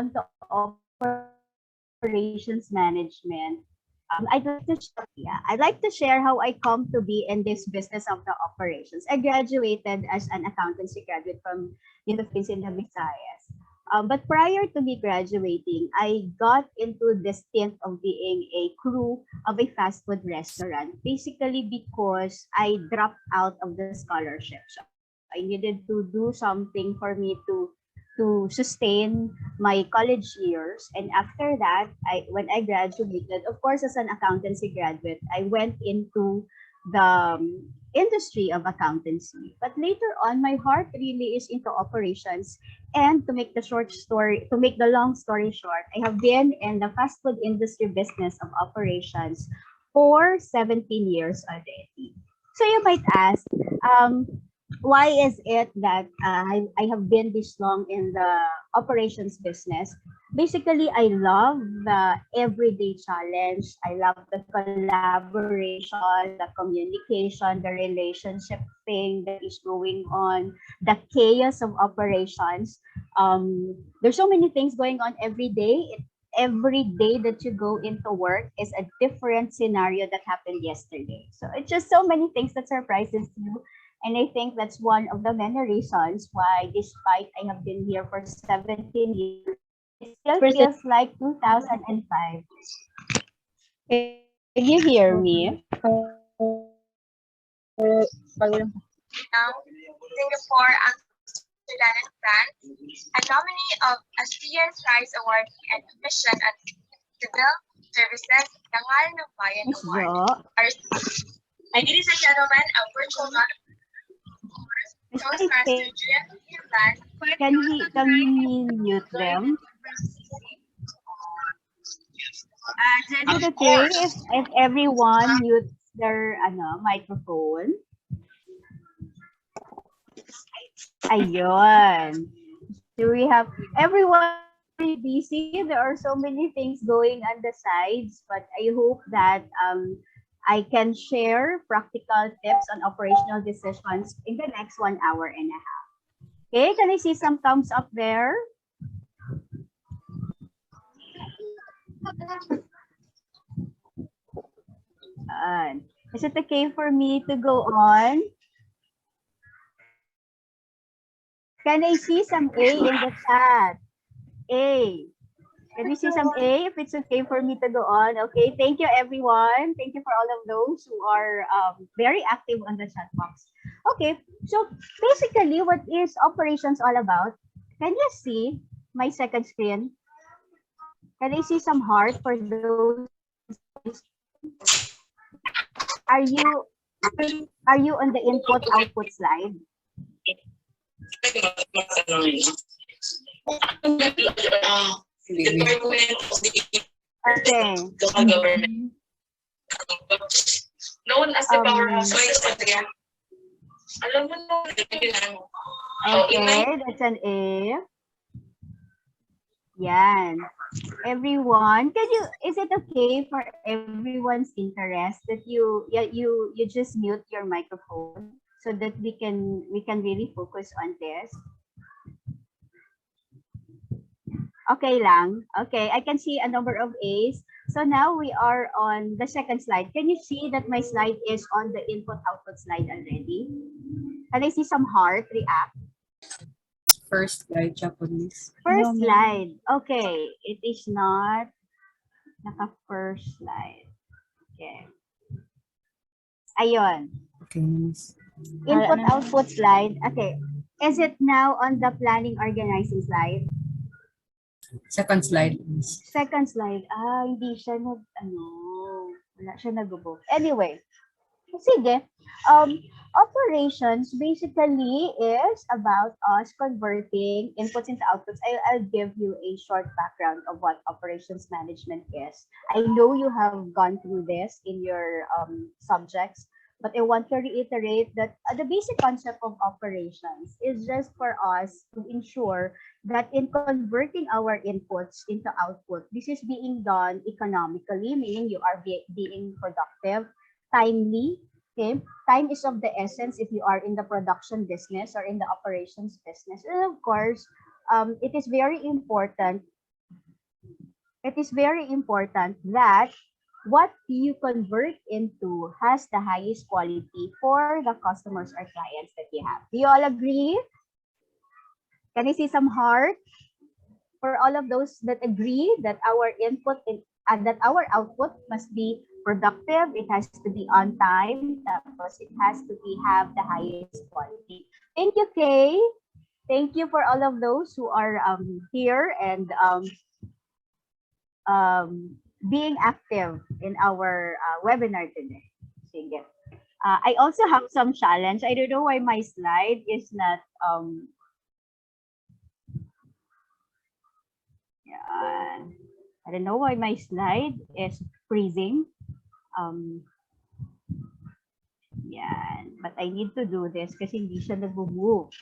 on to operations management, I'd like to share how I come to be in this business of the operations. I graduated as an accountancy graduate from Philippines in the Visayas. But prior to me graduating, I got into the stint of being a crew of a fast food restaurant, basically because I dropped out of the scholarship. So I needed to do something for me to sustain my college years. And after that, when I graduated, of course, as an accountancy graduate, I went into the industry of accountancy. But later on, my heart really is into operations. And to make the long story short, I have been in the fast food industry business of operations for 17 years already. So you might ask, why is it that I have been this long in the operations business? Basically, I love the everyday challenge. I love the collaboration, the communication, the relationship thing that is going on, the chaos of operations. There's so many things going on every day. Every day that you go into work is a different scenario that happened yesterday. So it's just so many things that surprises you. And I think that's one of the many reasons why, despite I have been here for 17 years, it still feels like 2005. Can you hear me? Singapore Amsterdam France, a nominee of ASEAN's Prize Awardee and commission at Civil Services Dangal ng Bayan Miss Award. Jo, Ladies and gentlemen, a virtual Toastmaster Julian Plan. can we mute them? Is it okay if everyone mutes their microphone? Ayun. So we have everyone very busy. There are so many things going on the sides, but I hope that I can share practical tips on operational decisions in the next 1 hour and a half. Okay, can I see some thumbs up there? Is it okay for me to go on? Can I see some A in the chat? A. Can we see some A if it's okay for me to go on? Okay, thank you everyone. Thank you for all of those who are very active on the chat box. Okay, so basically what is operations all about? Can you see my second screen? Can I see some heart for those? Are you on the input output slide? Okay. Known as the powerhouse. Okay, that's an A. Yan. Everyone, is it okay for everyone's interest that you just mute your microphone so that we can really focus on this? Okay lang. Okay, I can see a number of A's. So now we are on the second slide. Can you see that my slide is on the input-output slide already? Can I see some heart react? First slide, Japanese. First slide. Okay, it is not naka-first slide. Okay. Ayun. Okay, miss. Input-output slide. Okay. Is it now on the planning organizing slide? Second slide, miss. Second slide. Hindi siya wala siya nag-book. Anyway, sige. Operations basically is about us converting inputs into outputs. I'll give you a short background of what operations management is. I know you have gone through this in your subjects, but I want to reiterate that the basic concept of operations is just for us to ensure that in converting our inputs into output, this is being done economically, meaning you are being productive, timely. Okay, time is of the essence if you are in the production business or in the operations business. And of course, it is very important it is very important that what you convert into has the highest quality for the customers or clients that you have. Do you all agree? Can I see some heart for all of those that agree that our input and that our output must be productive? It has to be on time. Tapos it has to be have the highest quality. Thank you, Kay. Thank you for all of those who are here and being active in our webinar today. Sige. I also have some challenge. I don't know why my slide is not yeah, I don't know why my slide is freezing. Yeah, but I need to do this kasi hindi siya nag-move.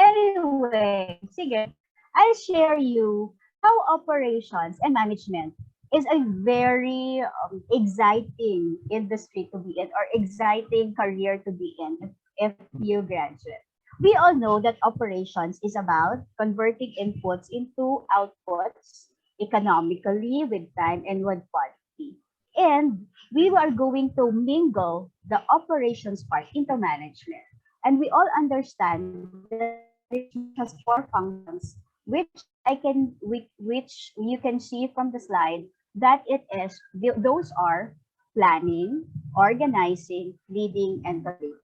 Anyway, sige, I'll share you how operations and management is a very exciting industry to be in or exciting career to be in if you graduate. We all know that operations is about converting inputs into outputs economically with time and with quality. And we are going to mingle the operations part into management. And we all understand that it has four functions, which which you can see from the slide that it is those are planning, organizing, leading, and controlling.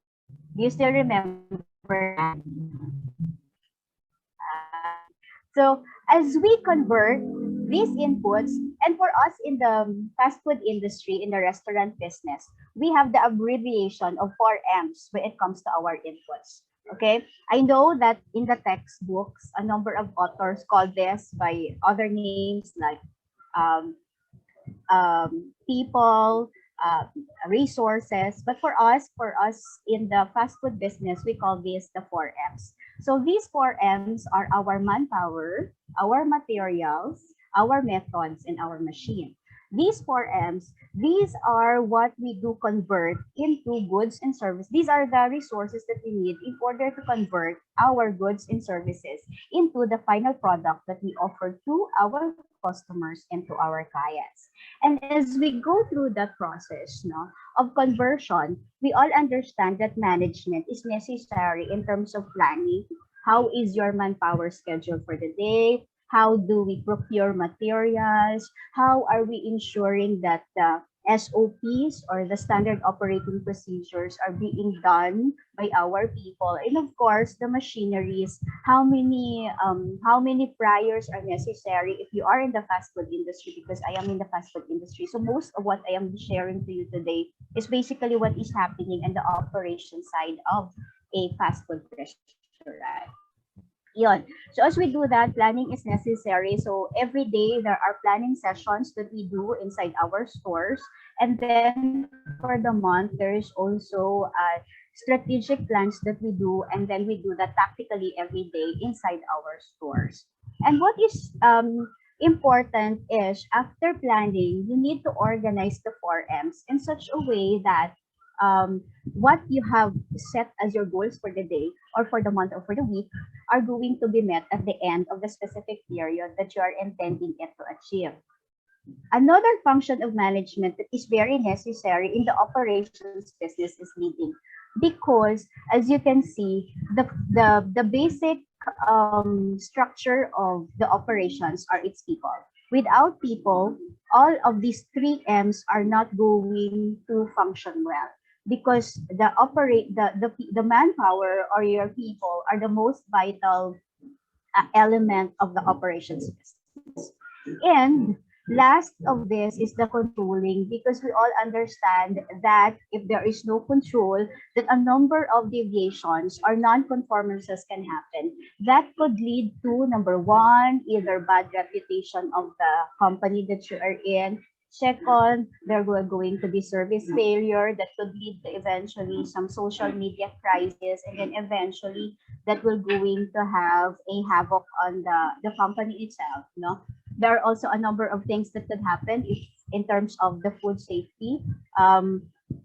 Do you still remember that? So as we convert these inputs, and for us in the fast food industry, in the restaurant business, we have the abbreviation of 4 M's when it comes to our inputs. Okay, I know that in the textbooks, a number of authors call this by other names like um, people, resources. But for us in the fast food business, we call this the 4 M's. So these 4 M's are our manpower, our materials, our methods, and our machine. These 4 M's, these are what we do convert into goods and services. These are the resources that we need in order to convert our goods and services into the final product that we offer to our customers and to our clients. And as we go through that process of conversion, we all understand that management is necessary in terms of planning. How is your manpower schedule for the day? How do we procure materials? How are we ensuring that the SOPs or the standard operating procedures are being done by our people? And of course, the machineries, how many priors are necessary if you are in the fast food industry, because I am in the fast food industry. So most of what I am sharing to you today is basically what is happening in the operation side of a fast food restaurant. Yun. So as we do that, planning is necessary. So every day there are planning sessions that we do inside our stores. And then for the month, there is also strategic plans that we do. And then we do that tactically every day inside our stores. And what is important is after planning, you need to organize the 4 M's in such a way that what you have set as your goals for the day or for the month or for the week are going to be met at the end of the specific period that you are intending it to achieve. Another function of management that is very necessary in the operations business is leading, because as you can see, the basic structure of the operations are its people. Without people, all of these 3 M's are not going to function well, because the manpower or your people are the most vital element of the operations business. And last of this is the controlling, because we all understand that if there is no control, that a number of deviations or non-conformances can happen. That could lead to, number one, either bad reputation of the company that you are in. Second, there will going to be service failure that could lead to eventually some social media crisis, and then eventually that will going to have a havoc on the company itself. There are also a number of things that could happen if, in terms of the food safety.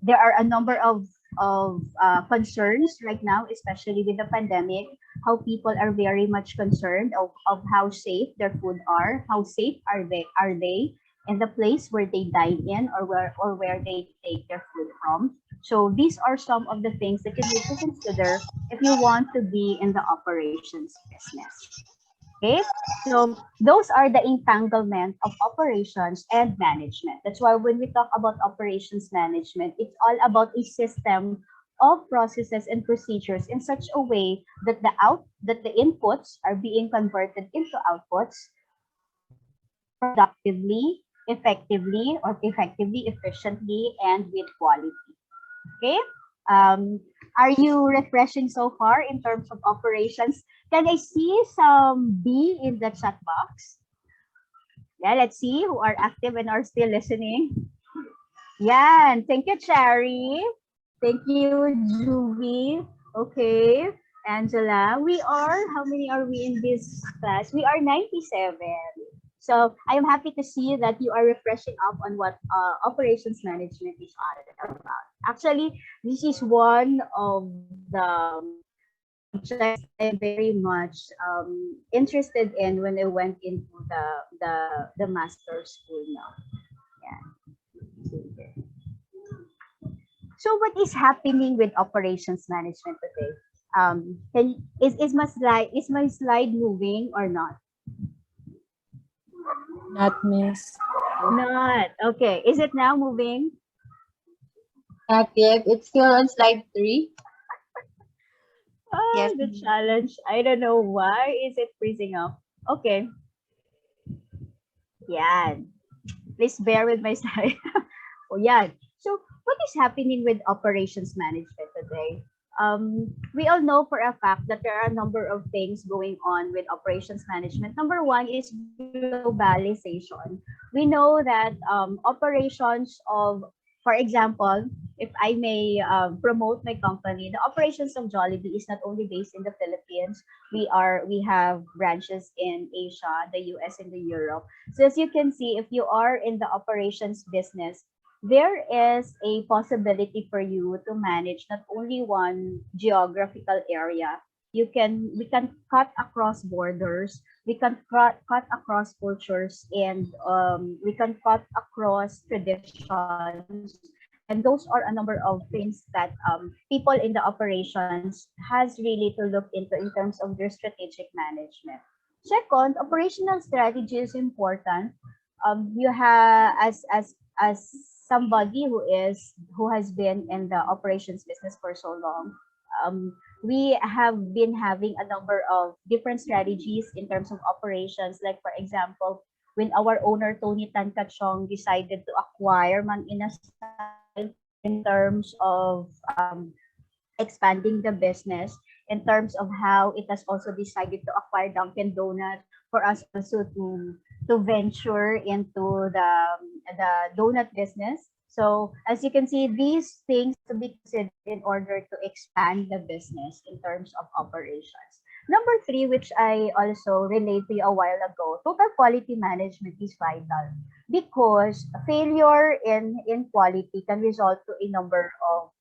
There are a number of concerns right now, especially with the pandemic. how people are very much concerned of how safe their food are, how safe are they in the place where they dine in or where they take their food from. So these are some of the things that you need to consider if you want to be in the operations business. Okay, so those are the entanglement of operations and management. That's why when we talk about operations management, it's all about a system of processes and procedures in such a way that the inputs are being converted into outputs productively, effectively, efficiently, and with quality. Okay. Um, are you refreshing so far in terms of operations? Can I see some B in the chat box? Yeah, let's see who are active and are still listening. Yan. Thank you, Cherry. Thank you, Juvie. Okay. Angela, how many are we in this class? We are 97. So I am happy to see that you are refreshing up on what operations management is all about. Actually, this is one of the subjects I'm very much interested in when I went into the master's school now. Yeah. So what is happening with operations management today? Is my slide moving or not? Not miss. Not. Okay. Is it now moving? Not yet. It's still on slide 3. Oh, Yes. the challenge. I don't know why is it freezing up. Okay. Yan. Please bear with my slide. Oh, yan. So what is happening with operations management today? We all know for a fact that there are a number of things going on with operations management. Number one is globalization. We know that operations of, for example, if I may promote my company, the operations of Jollibee is not only based in the Philippines. We have branches in Asia, the US, and the Europe. So as you can see, if you are in the operations business, there is a possibility for you to manage not only one geographical area. We can cut across borders, we can cut across cultures, and we can cut across traditions. And those are a number of things that people in the operations has really to look into in terms of their strategic management. Second, operational strategy is important. You have as somebody who has been in the operations business for so long, we have been having a number of different strategies in terms of operations. Like for example, when our owner Tony Tan Kachong decided to acquire Mang Inasal in terms of expanding the business, in terms of how it has also decided to acquire Dunkin' Donuts, for us also to venture into the donut business. So as you can see, these things to be considered in order to expand the business in terms of operations. Number three, which I also relayed to you a while ago, total quality management is vital because failure in quality can result to a number of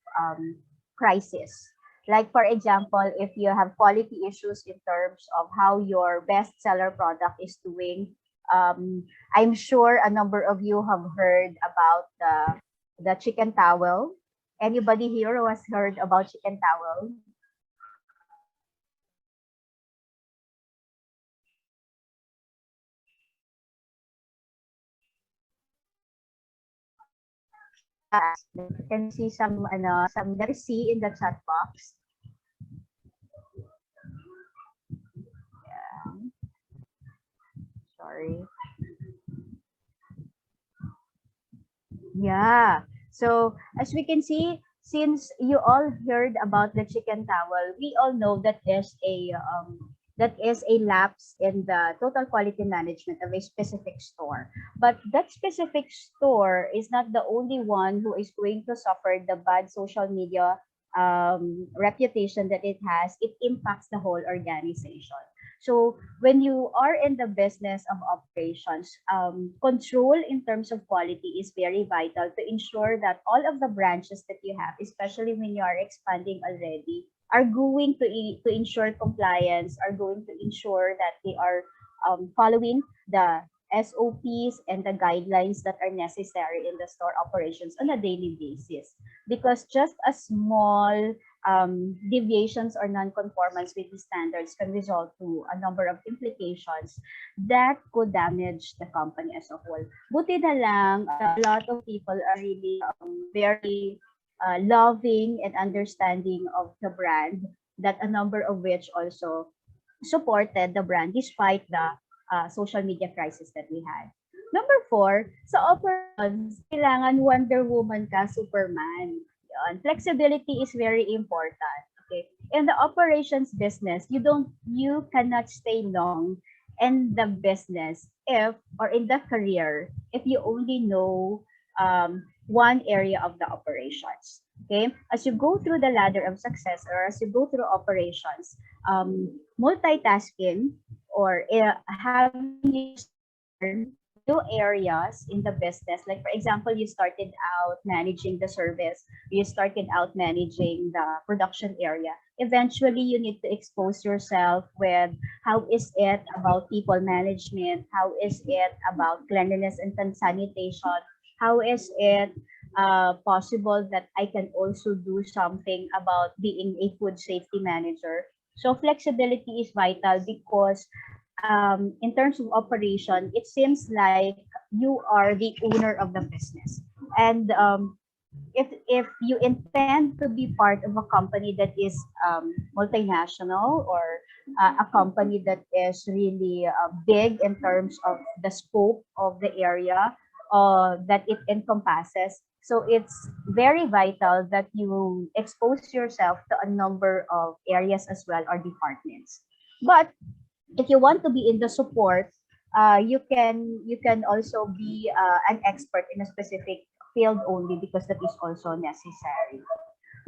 crisis. Like for example, if you have quality issues in terms of how your bestseller product is doing, I'm sure a number of you have heard about the chicken towel. Anybody here who has heard about chicken towel? You can see some letter C in the chat box. Yeah. Sorry. Yeah. So as we can see, since you all heard about the chicken towel, we all know that is a lapse in the total quality management of a specific store. But that specific store is not the only one who is going to suffer the bad social media reputation that it has. It impacts the whole organization. So when you are in the business of operations, control in terms of quality is very vital to ensure that all of the branches that you have, especially when you are expanding already, are going to ensure compliance, are going to ensure that they are following the SOPs and the guidelines that are necessary in the store operations on a daily basis. Because just a small deviations or non-conformance with the standards can result to a number of implications that could damage the company as a whole. Buti na lang, a lot of people are really very loving and understanding of the brand, that a number of which also supported the brand despite the social media crisis that we had. Number 4, sa operations, kailangan Wonder Woman ka, Superman. Yun. Flexibility is very important. Okay. In the operations business, you cannot stay long in the business if, or in the career, if you only know one area of the operations. Okay, as you go through the ladder of success, or as you go through operations, multitasking, or having you learn new areas in the business. Like for example, you started out managing the service, you started out managing the production area. Eventually, you need to expose yourself with how is it about people management, how is it about cleanliness and sanitation, how is it possible that I can also do something about being a food safety manager. So flexibility is vital because in terms of operation, it seems like you are the owner of the business. And if you intend to be part of a company that is multinational, or a company that is really big in terms of the scope of the area that it encompasses, so it's very vital that you expose yourself to a number of areas as well, or departments. But if you want to be in the support, you can also be an expert in a specific field only, because that is also necessary.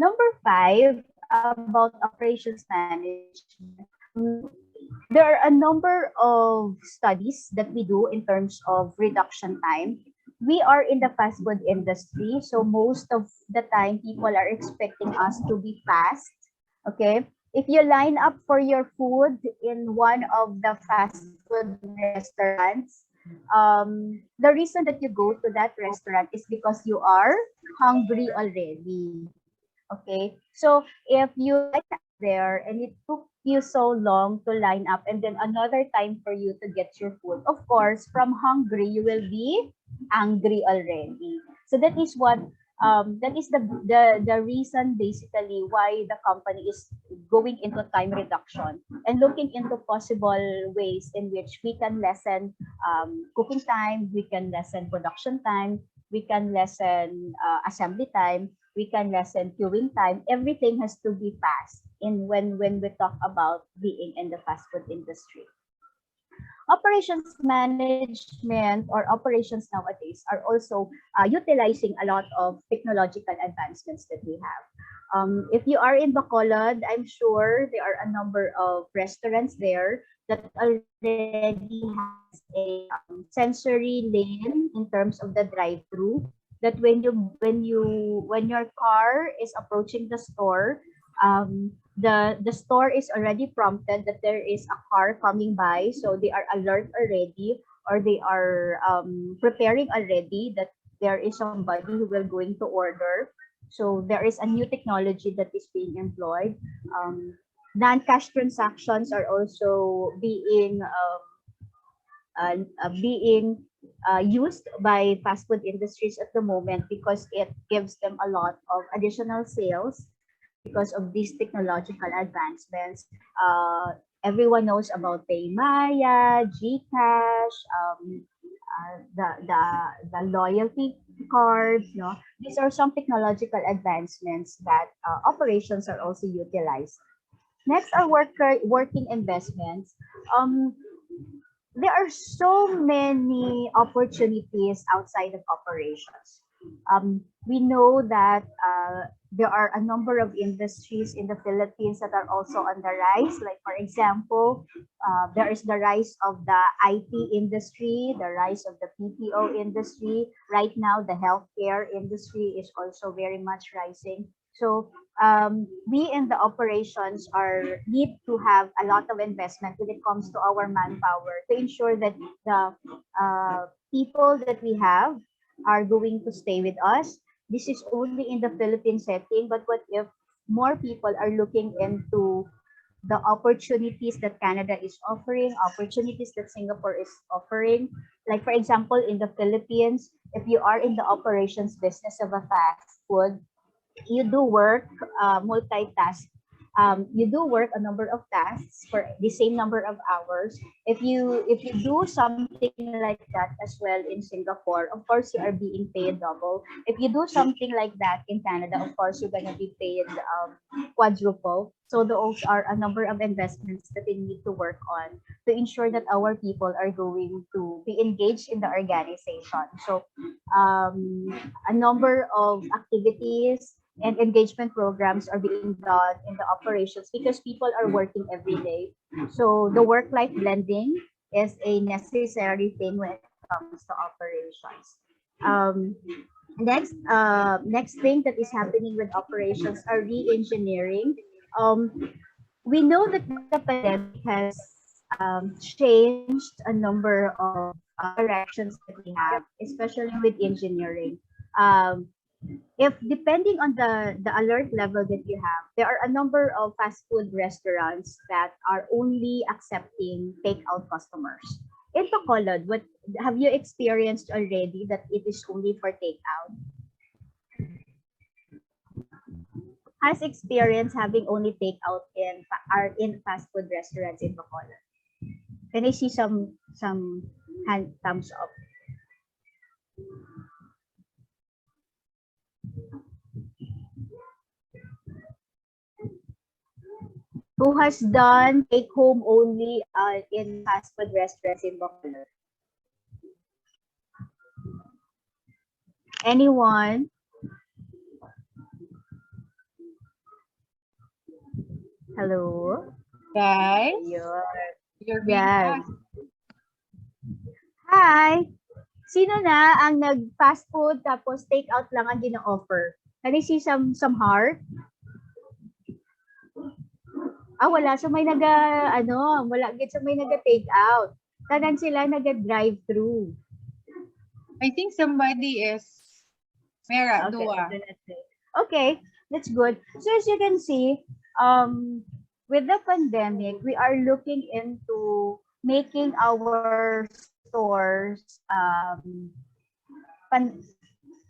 Number 5, about operations management. There are a number of studies that we do in terms of reduction time. We are in the fast food industry, so most of the time people are expecting us to be fast. Okay, if you line up for your food in one of the fast food restaurants, the reason that you go to that restaurant is because you are hungry already. Okay, so if you line up there and it took you so long to line up, and then another time for you to get your food, of course, from hungry you will be angry already. So that is what that is the reason basically why the company is going into time reduction and looking into possible ways in which we can lessen cooking time, we can lessen production time, we can lessen assembly time, we can lessen queuing time. Everything has to be fast in when we talk about being in the fast food industry. Operations management, or operations nowadays, are also utilizing a lot of technological advancements that we have. If you are in Bacolod, I'm sure there are a number of restaurants there that already has a sensory lane in terms of the drive-through. That when your car is approaching the store, the store is already prompted that there is a car coming by, so they are alert already, or they are preparing already that there is somebody who will going to order. So there is a new technology that is being employed. Non-cash transactions are also being used by fast food industries at the moment, because it gives them a lot of additional sales because of these technological advancements. Everyone knows about PayMaya, GCash, the loyalty cards. No, these are some technological advancements that operations are also utilized. Next are working investments. There are so many opportunities outside of operations. we know that there are a number of industries in the Philippines that are also on the rise. Like, for example, there is the rise of the IT industry, the rise of the PPO industry. Right now, the healthcare industry is also very much rising. So we in the operations are need to have a lot of investment when it comes to our manpower to ensure that the people that we have are going to stay with us. This is only in the Philippine setting, but what if more people are looking into the opportunities that Canada is offering, opportunities that Singapore is offering? Like, for example, in the Philippines, if you are in the operations business of a fast food, you do work multitask. You do work a number of tasks for the same number of hours. If you do something like that as well in Singapore, of course you are being paid double. If you do something like that in Canada, of course you're gonna be paid quadruple. So those are a number of investments that we need to work on to ensure that our people are going to be engaged in the organization. So a number of activities and engagement programs are being done in the operations because people are working every day. So the work-life blending is a necessary thing when it comes to operations. Um, next thing that is happening with operations are re-engineering. We know that the pandemic has changed a number of directions that we have, especially with engineering. Um, if depending on the alert level that you have, there are a number of fast food restaurants that are only accepting takeout customers. In Bacolod, what have you experienced already that it is only for takeout? Has experience having only takeout are in fast food restaurants in Bacolod? Can I see some hand thumbs up? Who has done take home only in fast food restaurants in Bacolod? Anyone? Hello? Guys, Ayun. you're being Yan. asked. Hi! Sino na ang nag-fast food tapos take out lang ang gina-offer? Can I see some heart? Wala. So may wala gid so may naga-take out. Tanan sila naga-drive-through. I think somebody is Mera, Okay, Dua. okay, that's good. So as you can see, with the pandemic, we are looking into making our stores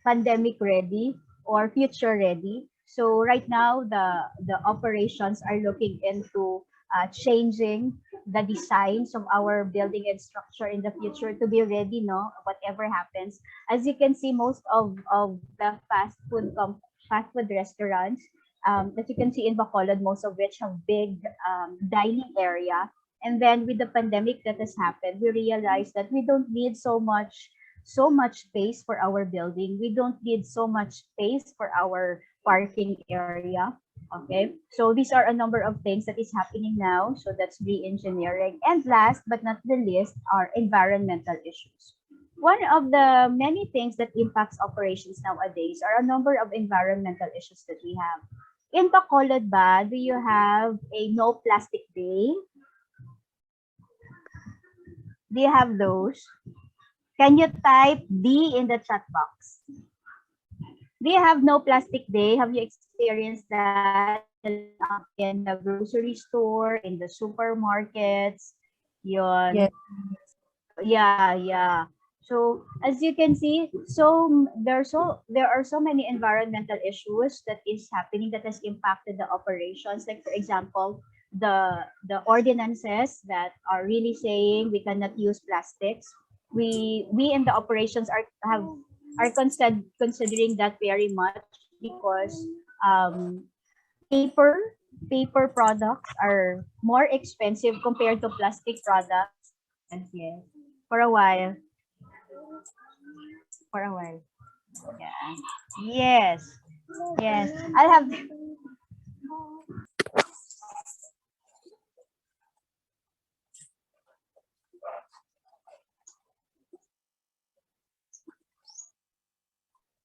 pandemic ready or future ready. So right now, the operations are looking into changing the designs of our building and structure in the future to be ready, no, whatever happens. As you can see, most of the fast food restaurants that you can see in Bacolod, most of which have big dining area. And then with the pandemic that has happened, we realized that we don't need so much space for our building. We don't need so much space for our parking area. Okay, so these are a number of things that is happening now. So that's re-engineering. And last but not the least are environmental issues. One of the many things that impacts operations nowadays are a number of environmental issues that we have. In Bacolod ba, do you have a no plastic day? Do you have those? Can you type D in the chat box? Do you have no plastic day? Have you experienced that in the grocery store, in the supermarkets? Yun. Yes. Yeah. So as you can see, there are so many environmental issues that is happening that has impacted the operations. Like, for example, the ordinances that are really saying we cannot use plastics. We in the operations considering that very much because paper paper products are more expensive compared to plastic products. Yes, for a while. Yeah. Yes. Yes. I'll have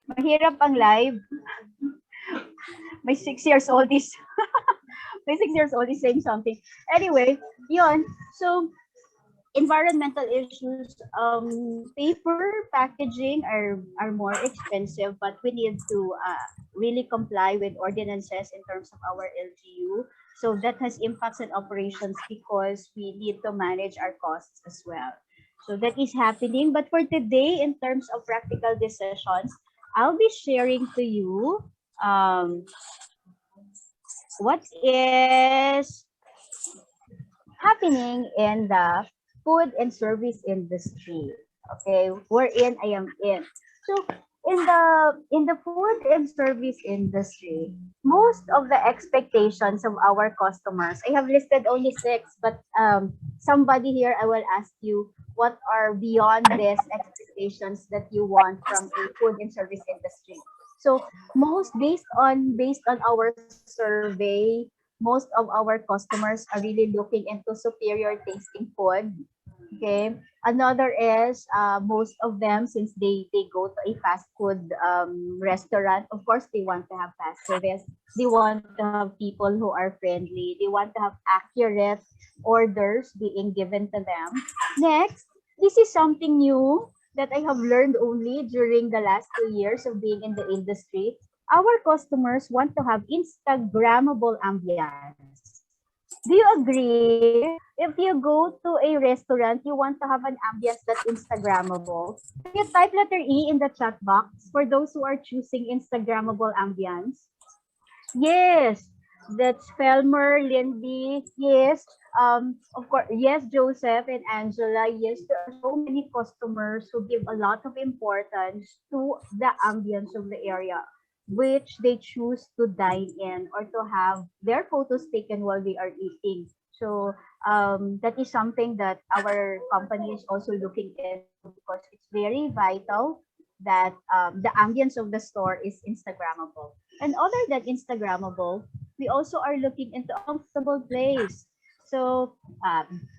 mahirap ang live. My 6 years old is my 6 years old is saying something. Anyway, yun. So environmental issues, paper packaging are more expensive, but we need to really comply with ordinances in terms of our LGU. So that has impacts on operations because we need to manage our costs as well. So that is happening. But for today, in terms of practical decisions, I'll be sharing to you what is happening in the food and service industry. Okay, wherein I am in. So in the food and service industry, most of the expectations of our customers, I have listed only six, but somebody here I will ask you what are beyond these expectations that you want from a food and service industry. So most based on our survey, most of our customers are really looking into superior tasting food. Okay. Another is most of them, since they go to a fast food restaurant, of course they want to have fast service. They want to have people who are friendly. They want to have accurate orders being given to them. Next, this is something new that I have learned only during the last 2 years of being in the industry. Our customers want to have Instagrammable ambience. Do you agree? If you go to a restaurant, you want to have an ambience that's Instagrammable. Can you type letter E in the chat box for those who are choosing Instagrammable ambience? Yes, that's Felmer, Lindy. Yes, of course. Yes, Joseph and Angela. Yes, there are so many customers who give a lot of importance to the ambience of the area, which they choose to dine in or to have their photos taken while they are eating. So that is something that our company is also looking into because it's very vital that the ambience of the store is Instagrammable. And other than Instagrammable, we also are looking into a comfortable place. So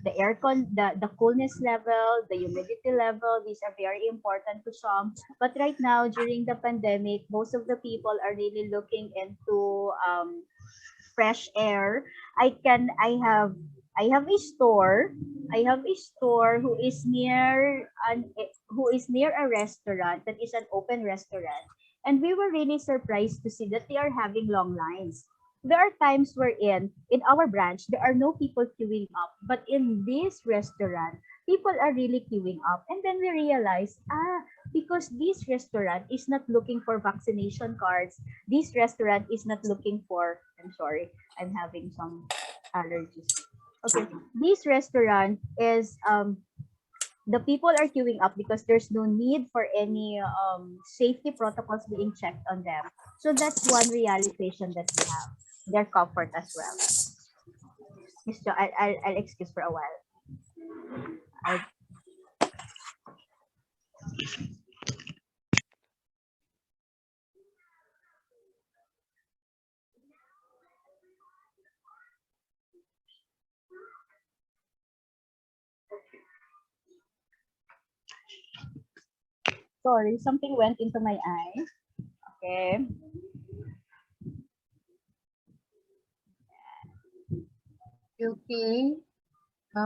the aircon, the coolness level, the humidity level, these are very important to some. But right now, during the pandemic, most of the people are really looking into fresh air. I have a store. I have a store who is near a restaurant that is an open restaurant. And we were really surprised to see that they are having long lines. There are times in our branch there are no people queuing up, but in this restaurant people are really queuing up. And then we realized, because this restaurant is not looking for vaccination cards, this restaurant is not looking for, I'm sorry, I'm having some allergies. Okay, this restaurant is the people are queuing up because there's no need for any safety protocols being checked on them. So that's one realization that we have. Their comfort as well. Miss Jo, I'll excuse for a while. I, sorry, something went into my eye. Okay. Okay.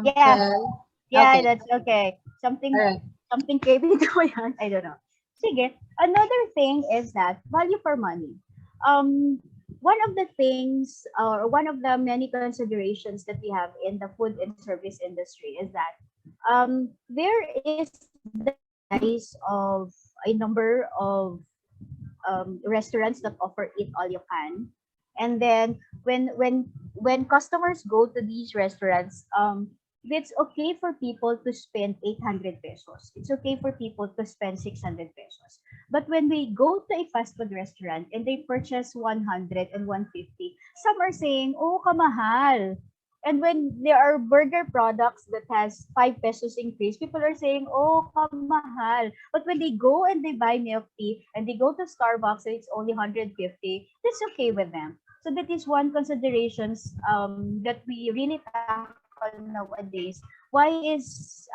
Yeah, Well, yeah, okay. that's okay. All right. Something came into my hand. I don't know. Sige. Another thing is that value for money. Um, one of the things or one of the many considerations that we have in the food and service industry is that there is the rise of a number of restaurants that offer eat all you can. And then when customers go to these restaurants, it's okay for people to spend 800 pesos. It's okay for people to spend 600 pesos. But when we go to a fast food restaurant and they purchase 100 and 150, some are saying, oh, kamahal. And when there are burger products that has 5 pesos increase, people are saying, oh, kamahal. But when they go and they buy milk tea and they go to Starbucks and it's only 150, that's okay with them. So that is one considerations that we really tackle nowadays. Why is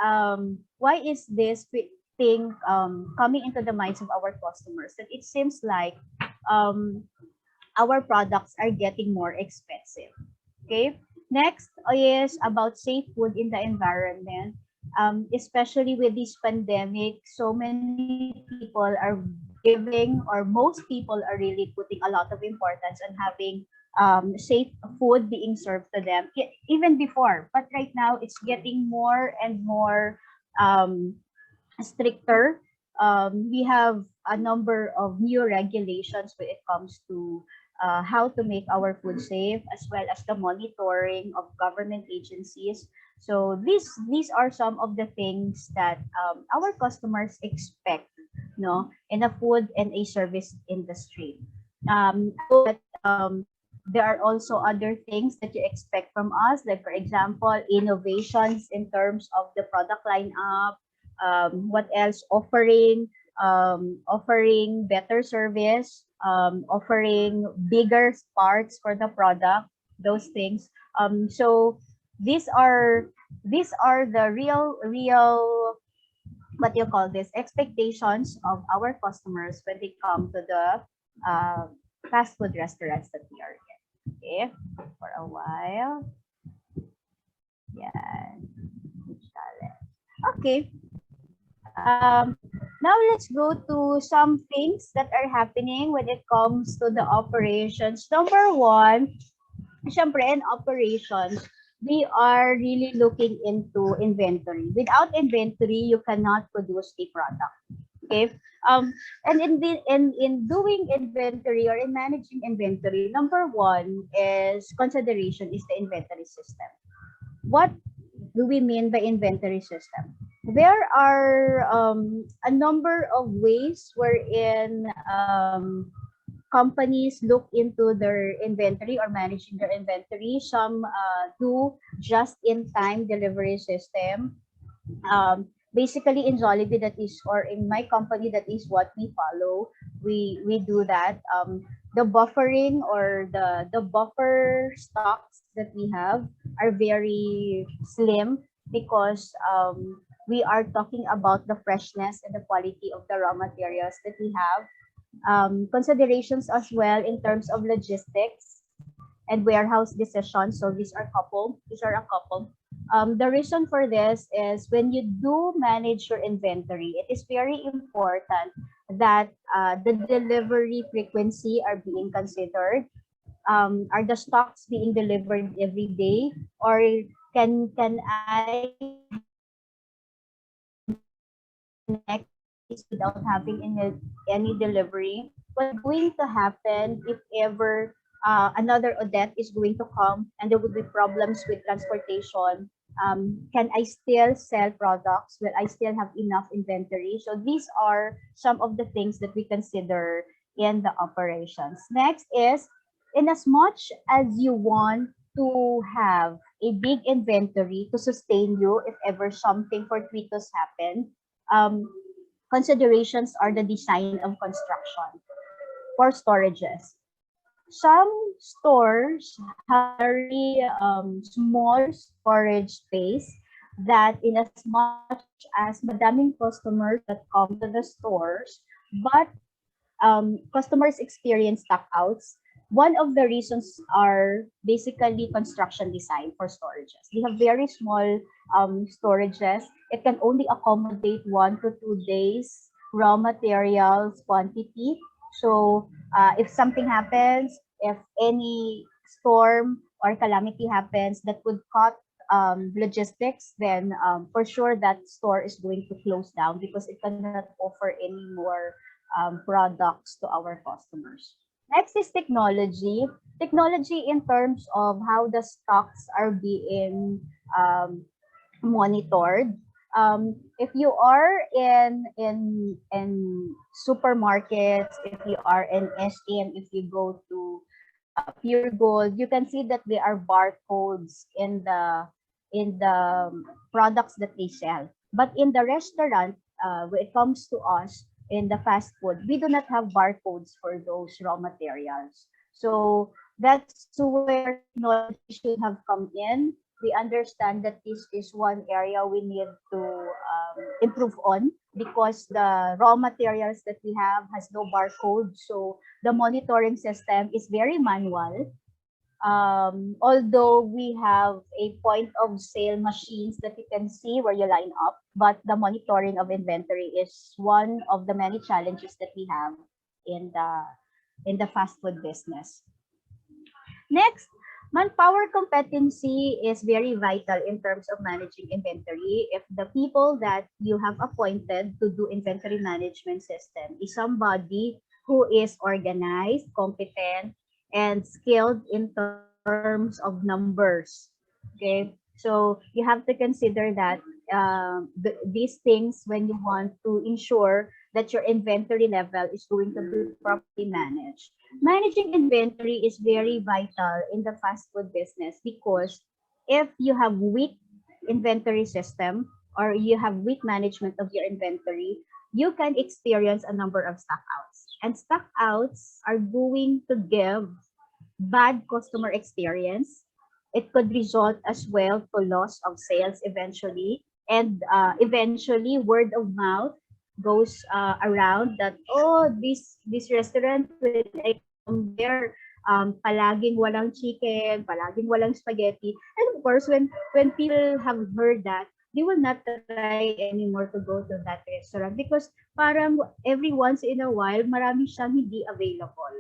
this thing coming into the minds of our customers? That it seems like um, our products are getting more expensive. Okay. Next is about safe food in the environment. Especially with this pandemic, so many people are giving, or most people are really putting a lot of importance on having safe food being served to them, even before. But right now, it's getting more and more um, stricter. We have a number of new regulations when it comes to how to make our food safe, as well as the monitoring of government agencies. So these are some of the things that our customers expect, no, in a food and a service industry. I know that there are also other things that you expect from us, like for example, innovations in terms of the product lineup. What else? Offering better service, offering bigger parts for the product, those things. So these are the real, what do you call this, expectations of our customers when they come to the uh, fast food restaurants that we are in. Okay, for a while. Yeah. Okay. Now let's go to some things that are happening when it comes to the operations. Number one, syempre in operations, we are really looking into inventory. Without inventory, you cannot produce a product. Okay. And in doing inventory or in managing inventory, number one is consideration is the inventory system. What do we mean by inventory system? There are a number of ways wherein companies look into their inventory or managing their inventory. Some do just-in-time delivery system. Basically, in Jollibee, that is, or in my company, that is what we follow. We do that. The buffering or the buffer stocks that we have are very slim because we are talking about the freshness and the quality of the raw materials that we have. Considerations as well in terms of logistics and warehouse decisions. So these are couple. These are a couple. The reason for this is when you do manage your inventory, it is very important that the delivery frequency are being considered. Are the stocks being delivered every day, or can I next days without having any delivery? What's going to happen if ever another Odette is going to come and there will be problems with transportation? Can I still sell products? Will I still have enough inventory? So these are some of the things that we consider in the operations. Next is, in as much as you want to have a big inventory to sustain you if ever something fortuitous happen, um, considerations are the design of construction for storages. Some stores have very small storage space that in as much as madaming customers that come to the stores, but customers experience stockouts. One of the reasons are basically construction design for storages. We have very small storages. It can only accommodate 1 to 2 days raw materials quantity. So if something happens, if any storm or calamity happens that would cut logistics, then for sure that store is going to close down because it cannot offer any more products to our customers. Next is technology. Technology in terms of how the stocks are being monitored. If you are in supermarkets, if you are in SM, if you go to pure gold, you can see that there are barcodes in the products that they sell. But in the restaurant, when it comes to us in the fast food, we do not have barcodes for those raw materials. So that's where technology should have come in. We understand that this is one area we need to improve on because the raw materials that we have has no barcode. So the monitoring system is very manual. Although we have a point of sale machines that you can see where you line up, but the monitoring of inventory is one of the many challenges that we have in the fast food business. Next, manpower competency is very vital in terms of managing inventory. If the people that you have appointed to do inventory management system is somebody who is organized, competent, and skilled in terms of numbers, okay? So you have to consider that these things when you want to ensure that your inventory level is going to be properly managed. Managing inventory is very vital in the fast food business because if you have weak inventory system or you have weak management of your inventory, you can experience a number of stockouts. And stockouts are going to give bad customer experience. It could result as well to loss of sales eventually. And eventually, word of mouth goes around that, oh, this restaurant, when I come there, palaging walang chicken, palaging walang spaghetti. And of course, when people have heard that, they will not try anymore to go to that restaurant because parang every once in a while, marami siyang hindi available.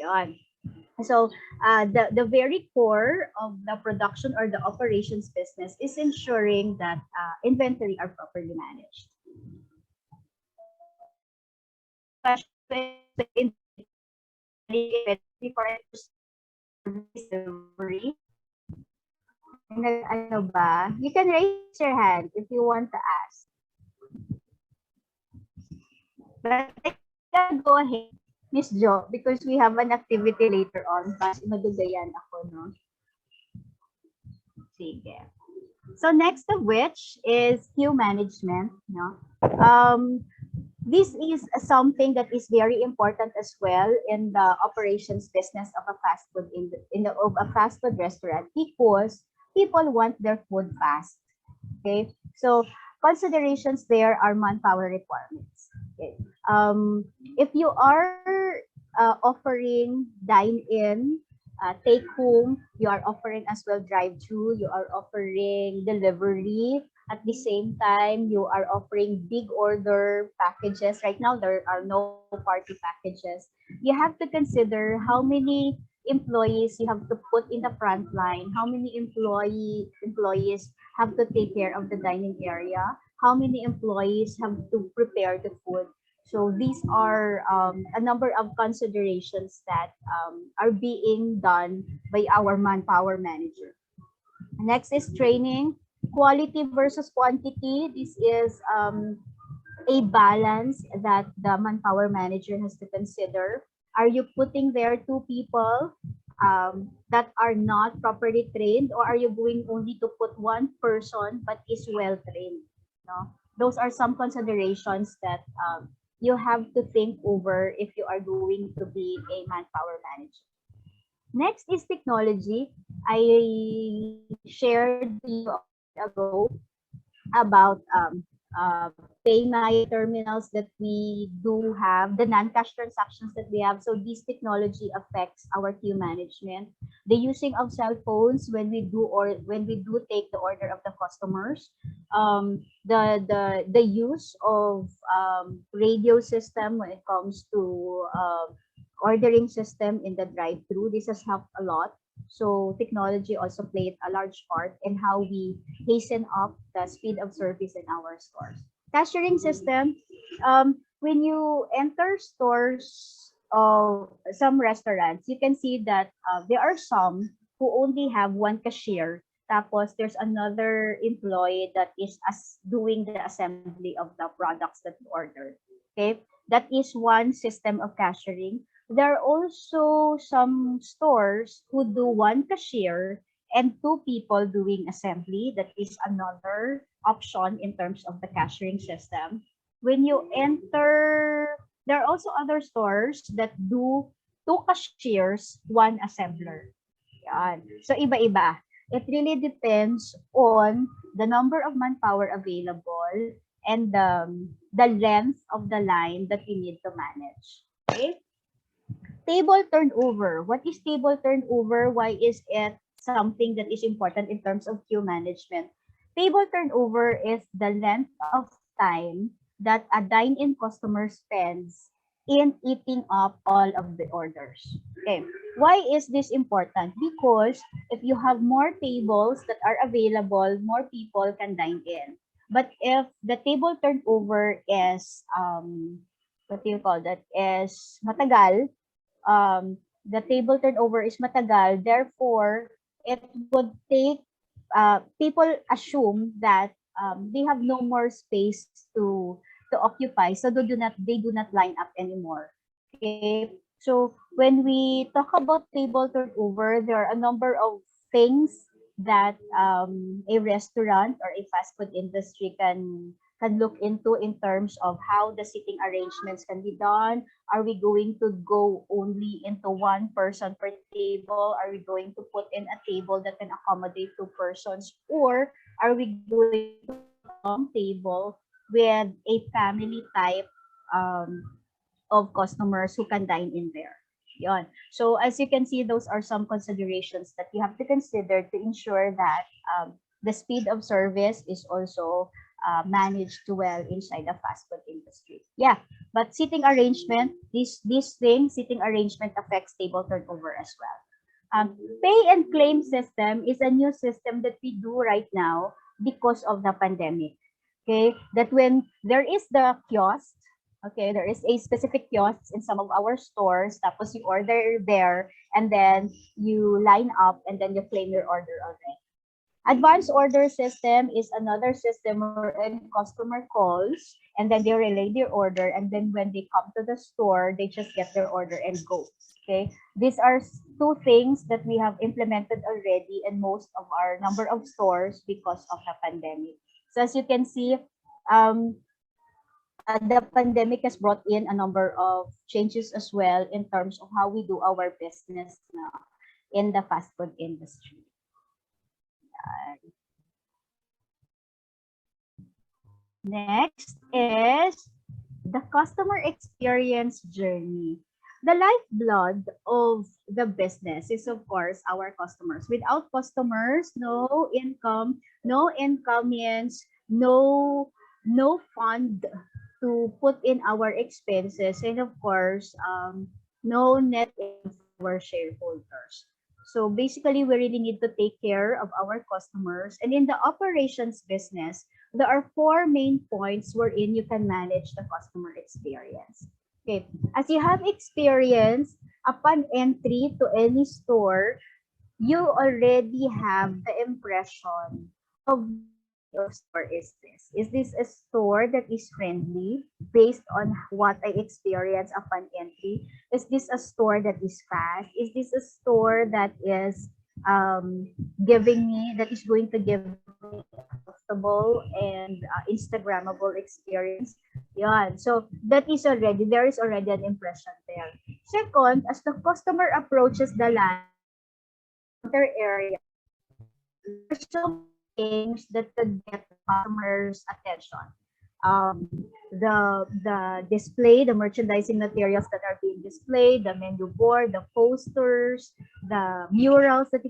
Yan. So the very core of the production or the operations business is ensuring that inventory are properly managed. Before I delivery, ano ba? You can raise your hand if you want to ask. But I can go ahead, Miss Jo, because we have an activity later on. Mas madugayan ako, no? Sige. So next of which is queue management, no? This is something that is very important as well in the operations business of a fast food of a fast food restaurant because people want their food fast. Okay, so considerations there are manpower requirements. Okay. If you are offering dine-in, take home, you are offering as well drive-through, you are offering delivery. At the same time, you are offering big order packages. Right now, there are no party packages. You have to consider how many employees you have to put in the front line, how many employees have to take care of the dining area, how many employees have to prepare the food. So these are a number of considerations that are being done by our manpower manager. Next is training. Quality versus quantity. This is a balance that the manpower manager has to consider. Are you putting there two people that are not properly trained, or are you going only to put one person but is well trained? No? Those are some considerations that you have to think over if you are going to be a manpower manager. Next is technology. I shared to you a while ago about pay my terminals that we do have, the non-cash transactions that we have. So this technology affects our queue management. The using of cell phones when we do take the order of the customers. The use of radio system when it comes to ordering system in the drive-through. This has helped a lot. So technology also played a large part in how we hasten up the speed of service in our stores. Cashiering system, when you enter stores of some restaurants, you can see that there are some who only have one cashier. Tapos there's another employee that is doing the assembly of the products that you ordered. Okay, that is one system of cashiering. There are also some stores who do one cashier and two people doing assembly. That is another option in terms of the cashiering system. When you enter, there are also other stores that do two cashiers, one assembler. Yan. So iba-iba. It really depends on the number of manpower available and the length of the line that we need to manage. Okay? Table turnover. What is table turnover? Why is it something that is important in terms of queue management? Table turnover is the length of time that a dine-in customer spends in eating up all of the orders. Okay. Why is this important? Because if you have more tables that are available, more people can dine in. But if the table turnover is what do you call that? Is matagal, the table turnover is matagal, therefore it would take people assume that they have no more space to occupy, so they do not line up anymore. Okay, so when we talk about table turnover, there are a number of things that a restaurant or a fast food industry can look into in terms of how the seating arrangements can be done. Are we going to go only into one person per table? Are we going to put in a table that can accommodate two persons? Or are we going to put a long table with a family type of customers who can dine in there? Yon. So as you can see, those are some considerations that you have to consider to ensure that the speed of service is also managed well inside the fast food industry. Yeah, but seating arrangement, seating arrangement affects table turnover as well. Pay and claim system is a new system that we do right now because of the pandemic. Okay, that when there is the kiosk, okay, there is a specific kiosk in some of our stores, tapos you order there, and then you line up, and then you claim your order already. Advanced order system is another system wherein customer calls and then they relay their order, and then when they come to the store, they just get their order and go. Okay, these are two things that we have implemented already in most of our number of stores because of the pandemic. So as you can see, the pandemic has brought in a number of changes as well in terms of how we do our business now in the fast food industry. Next is the customer experience journey. The lifeblood of the business is, of course, our customers. Without customers, no income, no income means no fund to put in our expenses, and of course, no net income for our shareholders. So basically, we really need to take care of our customers. And in the operations business, there are four main points wherein you can manage the customer experience. Okay, as you have experience upon entry to any store, you already have the impression of what store is this? Is this a store that is friendly based on what I experience upon entry? Is this a store that is fast? Is this a store that is that is going to give me a comfortable and Instagrammable experience? Yeah, so there is already an impression there. Second, as the customer approaches the counter area, there's some things that could get the customer's attention. The display, the merchandising materials that are being displayed, the menu board, the posters, the murals that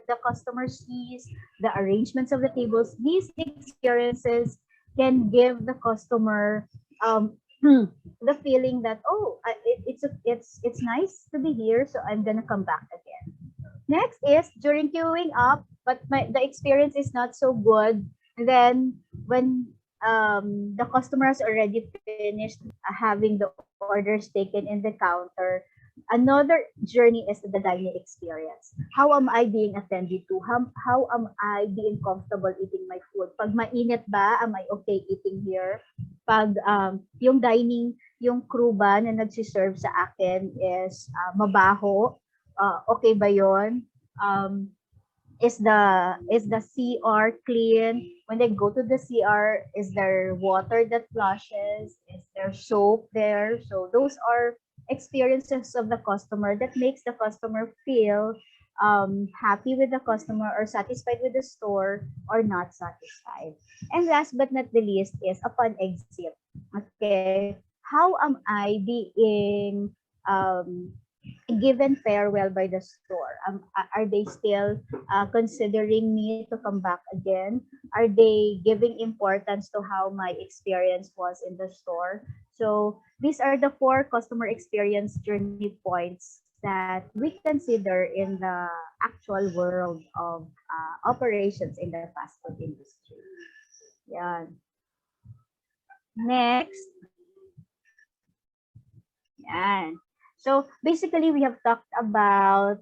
the customer sees, the arrangements of the tables. These experiences can give the customer the feeling that, oh, it's nice to be here, so I'm gonna come back again. Next is during queuing up, but the experience is not so good. And then when the customer has already finished having the orders taken in the counter, another journey is the dining experience. How am I being attended to? How am I being comfortable eating my food? Pag mainit ba, am I okay eating here? pag yung dining, yung crew ba na nagsiserve sa akin is mabaho, okay ba yon? Is the CR clean? When they go to the CR, is there water that flushes? Is there soap there? So those are experiences of the customer that makes the customer feel happy with the customer or satisfied with the store or not satisfied. And last but not the least is upon exit. Okay, how am I being given farewell by the store? Are they still considering me to come back again? Are they giving importance to how my experience was in the store? So these are the 4 customer experience journey points that we consider in the actual world of operations in the fast food industry. Yeah. Next. Yan. So basically, we have talked about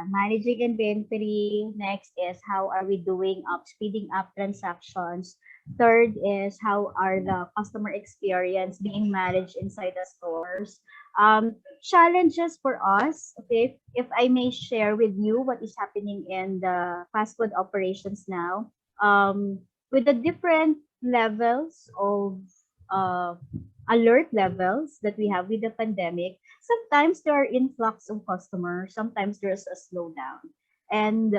managing inventory. Next is how are we doing speeding up transactions. Third is how are the customer experience being managed inside the stores. Challenges for us, okay, if I may share with you what is happening in the fast food operations now, with the different levels of uh, alert levels that we have with the pandemic, sometimes there are influx of customers, sometimes there's a slowdown. And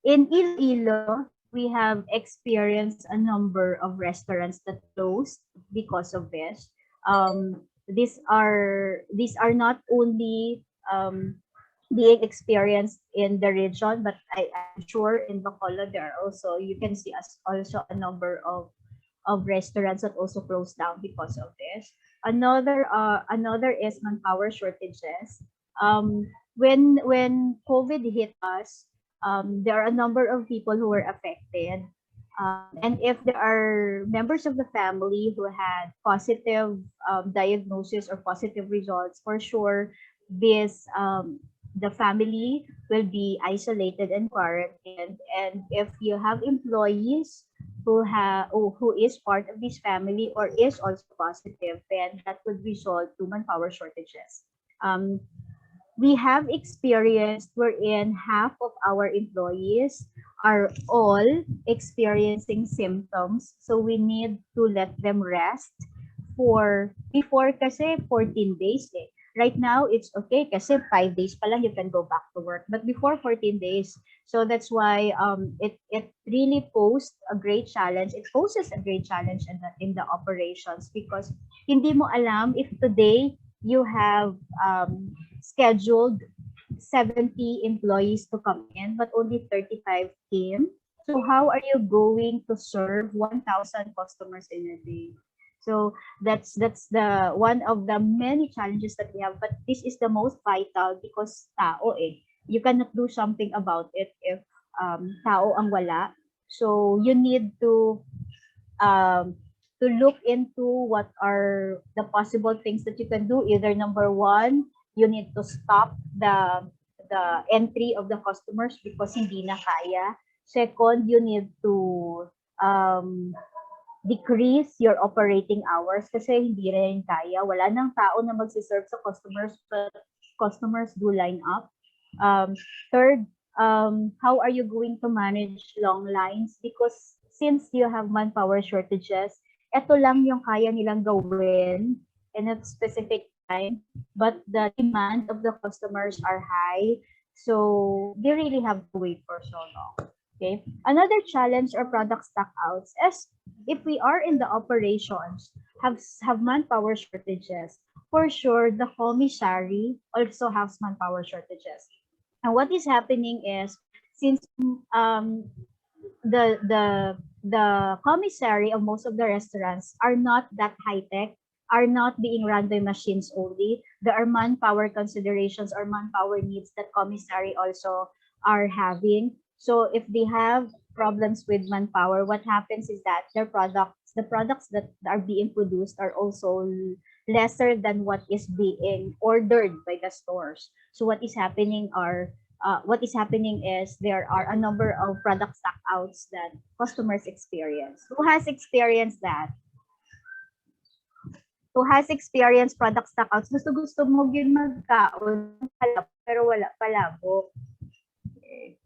in Iloilo, we have experienced a number of restaurants that closed because of this. These are not only being experienced in the region, but I'm sure in Bacolod there are also, you can see us also a number of restaurants that also closed down because of this. Another is manpower shortages. When COVID hit us, there are a number of people who were affected. And if there are members of the family who had positive diagnosis or positive results, for sure, this the family will be isolated and quarantined. And if you have employees who is part of this family or is also positive, then that would result to manpower shortages. We have experienced wherein half of our employees are all experiencing symptoms. So we need to let them rest for before kasi 14 days eh. Right now, it's okay kasi 5 days pa lang you can go back to work. But before 14 days, so that's why it really posed a great challenge. It poses a great challenge in the operations because hindi mo alam if today you have scheduled 70 employees to come in, but only 35 came. So how are you going to serve 1,000 customers in a day? So that's the one of the many challenges that we have. But this is the most vital because tao eh. You cannot do something about it if tao ang wala. So you need to look into what are the possible things that you can do. Either number one, you need to stop the entry of the customers because hindi na kaya. Second, you need to decrease your operating hours kasi hindi rin kaya. Wala nang tao na magsiserve sa customers, but customers do line up. Third, how are you going to manage long lines? Because since you have manpower shortages, ito lang yung kaya nilang gawin in a specific time, but the demand of the customers are high, so they really have to wait for so long. Okay. Another challenge or product stockouts is if we are in the operations, have manpower shortages, for sure the commissary also has manpower shortages. And what is happening is since the commissary of most of the restaurants are not that high tech, are not being run by machines only. There are manpower considerations or manpower needs that commissary also are having. So if they have problems with manpower, what happens is that the products that are being produced are also lesser than what is being ordered by the stores. So what is happening is there are a number of product stockouts that customers experience. Who has experienced that? who has experienced product stockouts, gusto mo yun magkaon, pero wala palabo. Okay.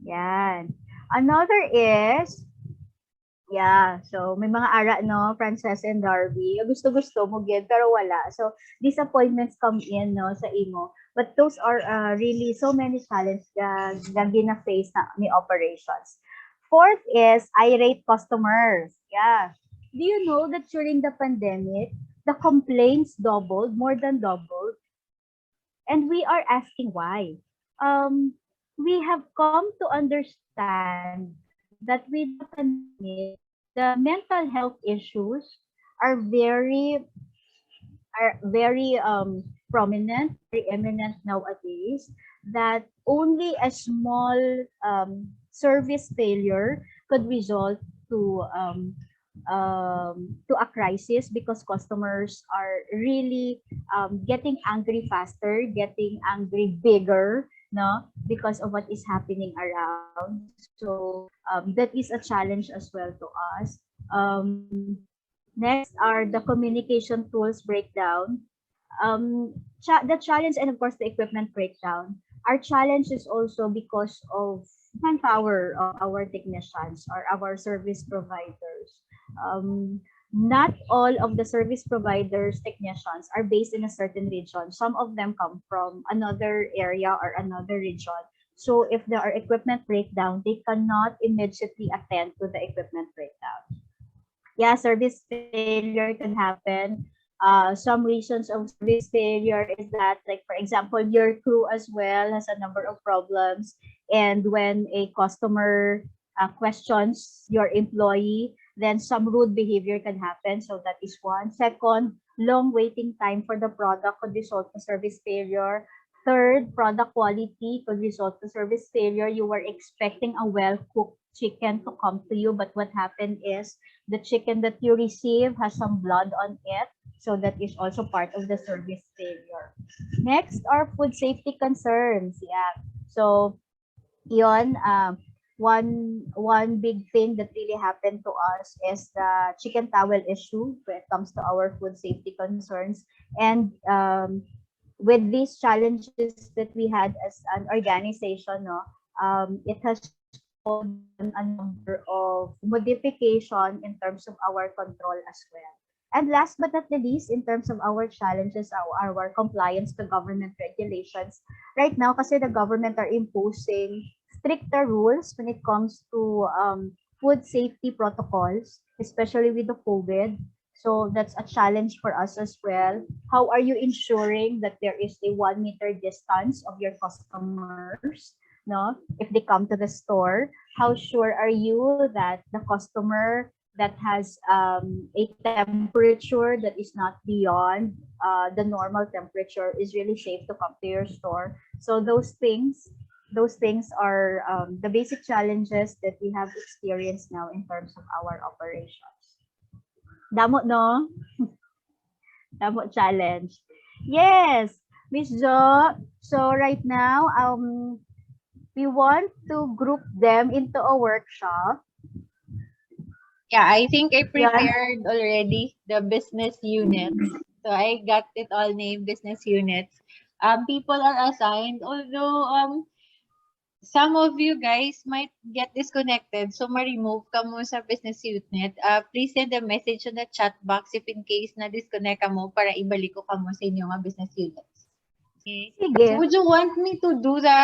Yan. Another is, so may mga ara, no, Frances and Darby, gusto mo gid pero wala. So disappointments come in, no, sa imo. But those are really so many challenges na gina-face na may operations. Fourth is irate customers. Yeah. Do you know that during the pandemic, the complaints more than doubled? And we are asking why. We have come to understand that with the pandemic, the mental health issues are very prominent, very eminent nowadays, that only a small service failure could result to a crisis because customers are really getting angry faster, getting angry bigger, no, because of what is happening around. So that is a challenge as well to us. Next are the communication tools breakdown. The challenge and of course the equipment breakdown. Our challenge is also because of manpower of our technicians or our service providers. Not all of the service providers technicians are based in a certain region. Some of them come from another area or another region. So if there are equipment breakdown, they cannot immediately attend to the equipment breakdown. Yeah, service failure can happen. Some reasons of service failure is that, like for example, your crew as well has a number of problems, and when a customer questions your employee, then some rude behavior can happen. So that is one. Second, long waiting time for the product could result to service failure. Third, product quality could result to service failure. You were expecting a well-cooked chicken to come to you, but what happened is the chicken that you receive has some blood on it. So that is also part of the service failure. Next are food safety concerns. Yeah. So yon, one big thing that really happened to us is the chicken towel issue when it comes to our food safety concerns. And with these challenges that we had as an organization, no, it has called a number of modification in terms of our control as well. And last but not the least, in terms of our challenges, our compliance to government regulations, right now, kasi the government are imposing stricter rules when it comes to food safety protocols, especially with the COVID. So that's a challenge for us as well. How are you ensuring that there is a 1 meter distance of your customers? No, if they come to the store, how sure are you that the customer that has a temperature that is not beyond the normal temperature is really safe to come to your store? So those things are the basic challenges that we have experienced now in terms of our operations. Damo, no? Damo challenge. Yes, Miss Jo. So right now, we want to group them into a workshop. Yeah, I think I prepared already the business units. So I got it all named business units. People are assigned, although some of you guys might get disconnected, so ma-remove ka mo sa business unit. Please send a message on the chat box if in case na disconnect ka mo para ibalik ko ka mo sa inyo nga business units. Okay. Sige. So would you want me to do the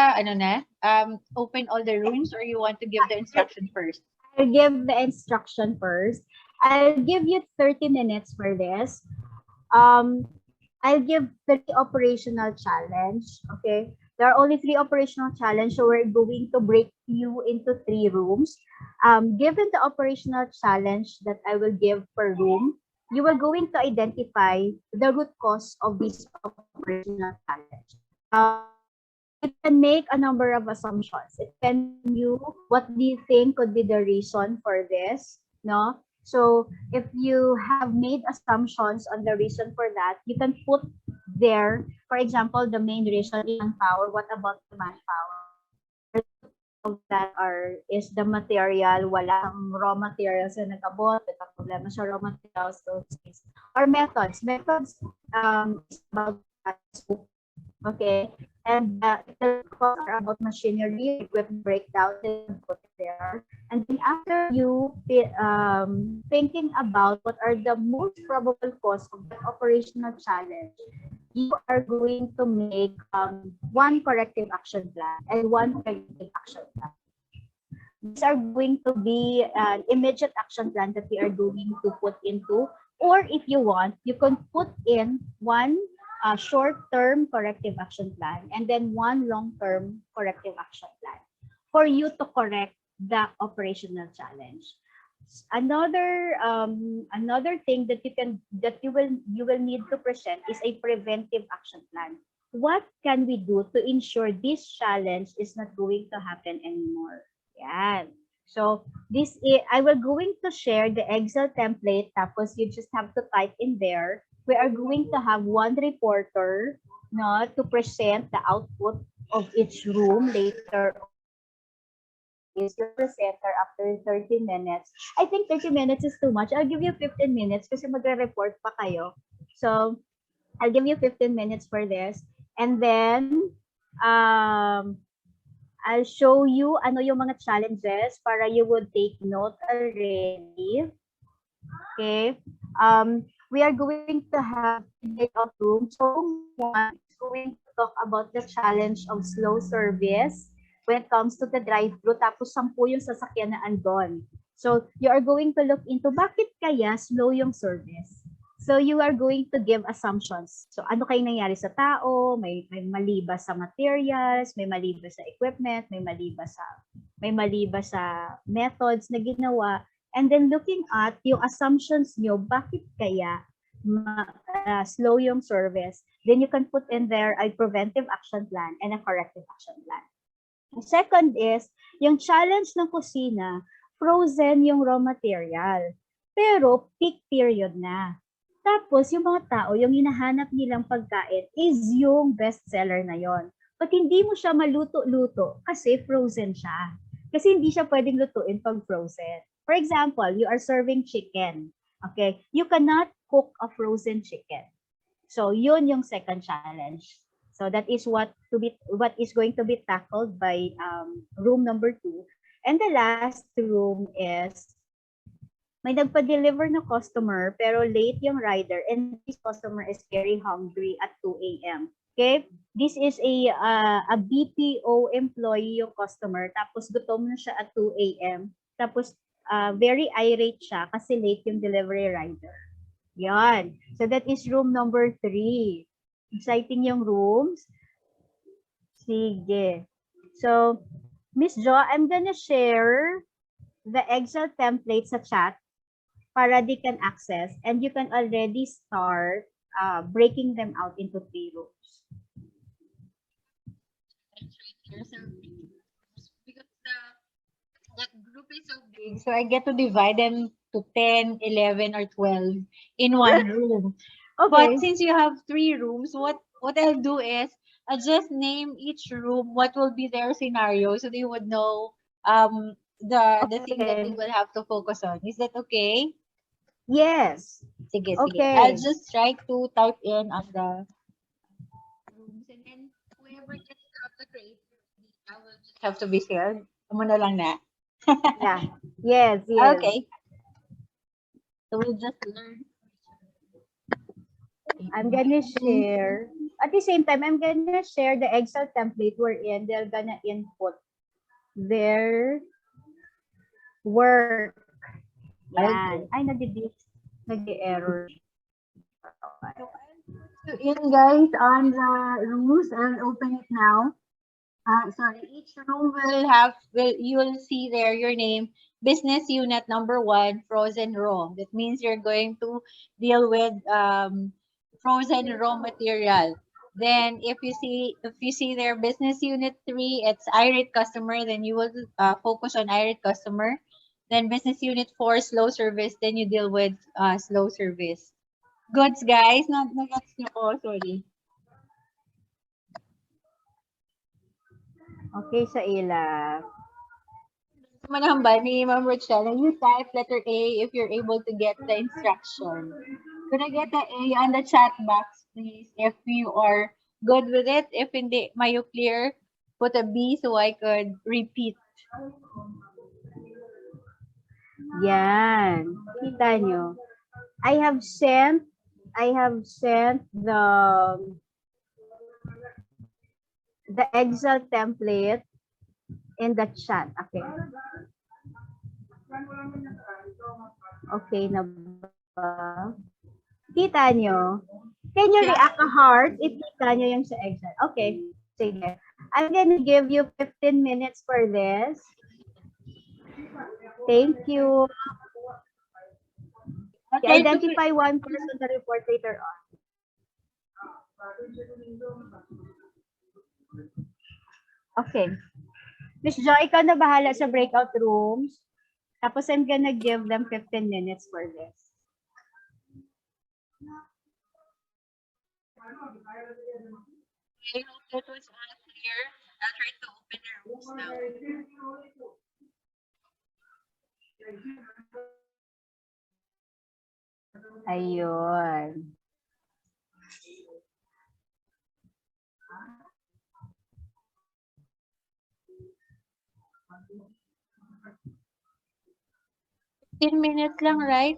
open all the rooms, or you want to give the instruction first? I'll give the instruction first. I'll give you 30 minutes for this. I'll give 3 operational challenge. Okay. There are only 3 operational challenge, so we're going to break you into 3 rooms. Given the operational challenge that I will give per room, you are going to identify the root cause of this operational challenge. You can make a number of assumptions. It can you what do you think could be the reason for this? No. So if you have made assumptions on the reason for that, you can put there, for example, the main reason is manpower. What about the manpower? of that is the material, wala ang raw materials na nag-abot, problema sa raw materials, those things. Or methods. Methods is about scope. Okay. And the costs are about machinery, equipment breakdown, and put it there. And then after you thinking about what are the most probable costs of the operational challenge, you are going to make one corrective action plan and one preventive action plan. These are going to be an immediate action plan that we are going to put into, or if you want, you can put in one short-term corrective action plan and then one long-term corrective action plan for you to correct the operational challenge. Another thing that you will need to present is a preventive action plan. What can we do to ensure this challenge is not going to happen anymore? Yeah. So I will going to share the Excel template, tapos you just have to type in there. We are going to have one reporter to present the output of each room later. Is your presenter after 30 minutes. I think 30 minutes is too much. I'll give you 15 minutes kasi magre-report pa kayo. So, I'll give you 15 minutes for this. And then, I'll show you ano yung mga challenges para you would take note already. Okay. We are going to have layout room. So, one is going to talk about the challenge of slow service when it comes to the drive-thru, tapos 10 yung sasakyan na andon. So, you are going to look into bakit kaya slow yung service. So, you are going to give assumptions. So, ano kayo nangyari sa tao, may mali ba sa materials, may mali ba sa equipment, may mali ba sa methods na ginawa, and then looking at yung assumptions nyo, bakit kaya slow yung service, then you can put in there a preventive action plan and a corrective action plan. Second is, yung challenge ng kusina, frozen yung raw material. Pero peak period na. Tapos yung mga tao, yung hinahanap nilang pagkain is yung best seller na yon. But hindi mo siya maluto-luto kasi frozen siya. Kasi hindi siya pwedeng lutuin pag frozen. For example, you are serving chicken. Okay? You cannot cook a frozen chicken. So yun yung second challenge. So that is what is going to be tackled by room number 2. And the last room is may nagpa-deliver na customer pero late yung rider and this customer is very hungry at 2 a.m. Okay? This is a BPO employee yung customer tapos gutom na siya at 2 a.m. Tapos very irate siya kasi late yung delivery rider. Yan. So that is room number 3. Exciting yung rooms. Sige. So, Miss Jo, I'm gonna share the Excel template sa chat para they can access and you can already start breaking them out into 3 rooms. Because that group is so big, so I get to divide them to 10, 11, or 12 in one room. Okay. But since you have 3 rooms, what I'll do is I'll just name each room what will be their scenario so they would know the thing that they will have to focus on. Is that okay? Yes. Sige, okay. Sige. I'll just try to type in on the rooms and then whoever gets out the grade, I will just have to be scared. Amo na lang na. Yeah. Yes. Okay. So we'll just learn. I'm gonna share. At the same time, I'm gonna share the Excel template wherein they're gonna input their work. Yan. Ay, nag-error. So in guys, on the rooms, I'll open it now. Sorry, each room you will see there your name, business unit number 1, frozen raw. That means you're going to deal with frozen raw material. Then if you see their business unit 3, it's irate customer, then you will focus on irate customer. Then business unit 4, slow service, then you deal with slow service. Goods guys, nag-gets niyo ko, sorry. Okay sa ila. Manahamba ni Ma'am Rochelle, you type letter A if you're able to get the instruction. Could I get the A on the chat box, please, if you are good with it? If hindi, mayo clear, put a B so I could repeat. Yan. Kita nyo. I have sent the Excel template in the chat. Okay. Okay na ba? Kita nyo? Can you react a heart if kita nyo yung sa Excel? Okay. Sige. I'm gonna give you 15 minutes for this. Thank you. Identify one person to report later on. Okay. Miss Joy, ikaw na bahala sa breakout rooms. Tapos I'm gonna give them 15 minutes for this. I hope that was all clear. I'll try to open the rooms now. Ayun. Minutes lang, right?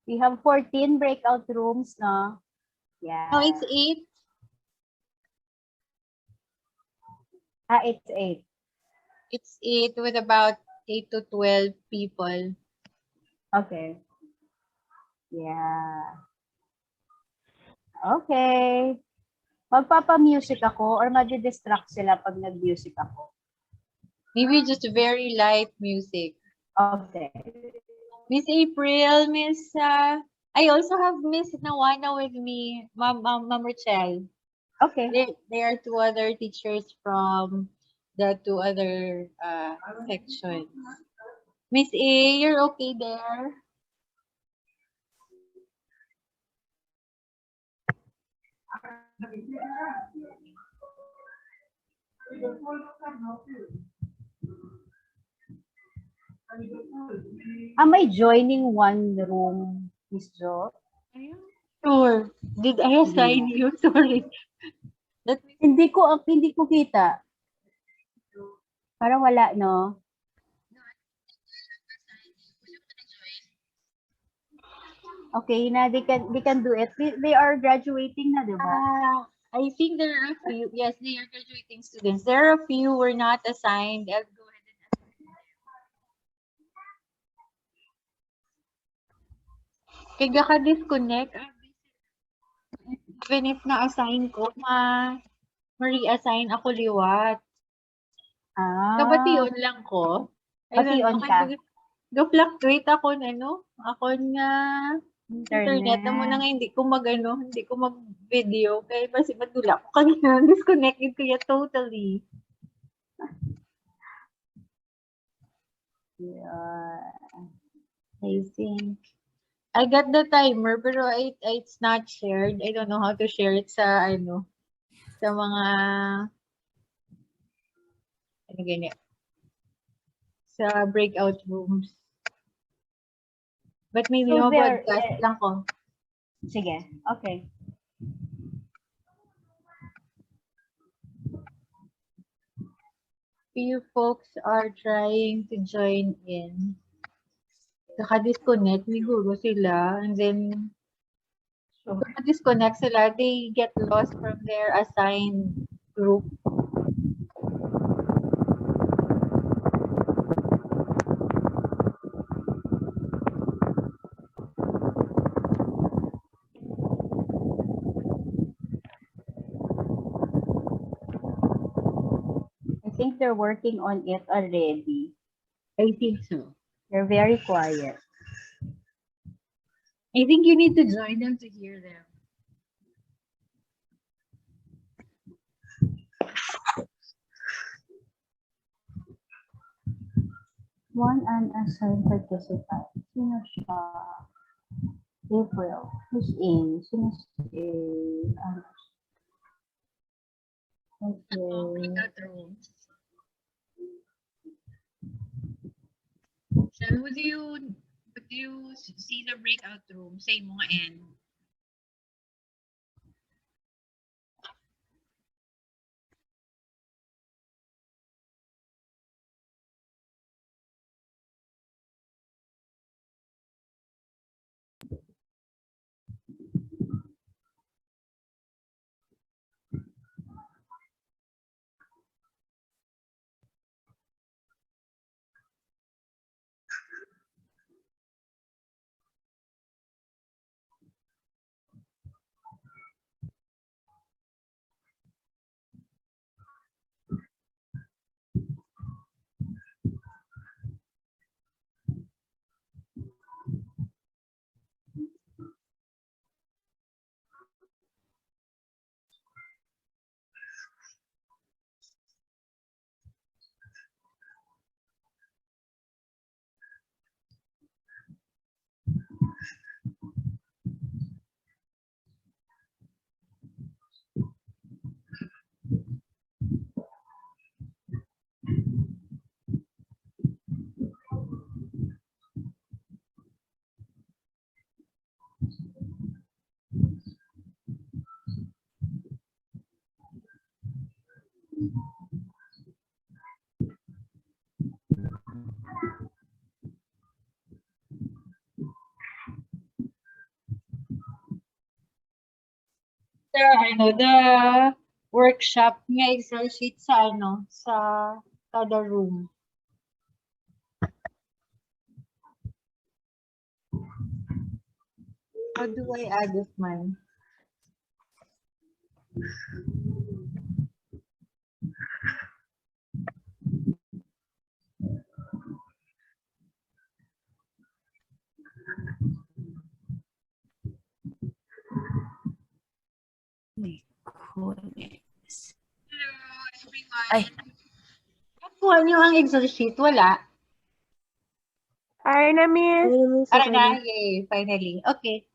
We have 14 breakout rooms, no? Yeah. No, it's 8. It's 8. It's 8 with about 8 to 12 people. Okay. Yeah. Okay. Magpapa-music ako or madi-distract sila pag nag-music ako? Maybe just very light music. Okay. Miss April, I also have Miss Nawana with me, Ma'am Rochelle. Okay. There are 2 other teachers from the 2 other sections. Miss A, you're okay there? Am I joining one room, Miss Jo? Sure. Did I assign you? Sorry. Hindi ko kita. Parang wala, no? Okay, na they can do it. They are graduating na, di ba? I think there are a few. Yes, they are graduating students. There are a few were not assigned. I'll go ahead and assign them. Kaya ka-disconnect. Even if na-assign ko, ma-reassign ako liwat. Kabation lang ko. Bation ka. Go-fluctuate ako na, no? Ako nga internet mo na nga hindi ko mag-video. Kaya basi madula ko kanina. Disconnected ko ya totally. Yeah. I think. I got the timer pero it's not shared. I don't know how to share it sa sa mga ganyan. Sa breakout rooms. But maybe So broadcast lang ko. Sige. Okay. Few folks are trying to join in. Naka-disconnect, siguro sila. And then, naka-disconnect sila, they get lost from their assigned group. I think they're working on it already. I think so. They're very quiet. I think you need to join them to hear them. One unassigned participant. Sino siya? April. Who's A? Sino si A? Ano? Okay. Breakout room. So, would you see the breakout room? Say mo nga N. The workshop nga Excel sheet sa kada room. How do I add it man? Hello, everyone. Ay. Nakuha niyo ang Excel sheet? Wala? Ay na, miss. Para na, yay, finally. Okay.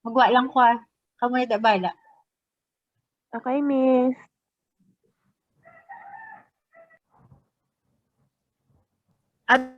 Magwa lang ko Kamay da bala. Okay, miss. At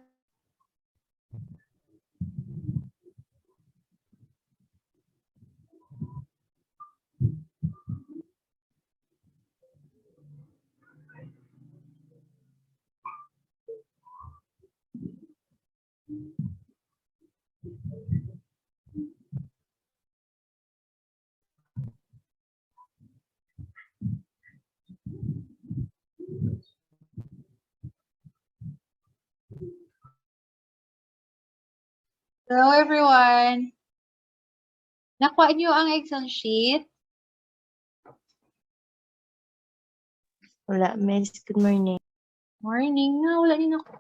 Hello, everyone. Nakuha niyo ang Excel sheet? Wala, miss. Good morning. Morning nga, wala din ako.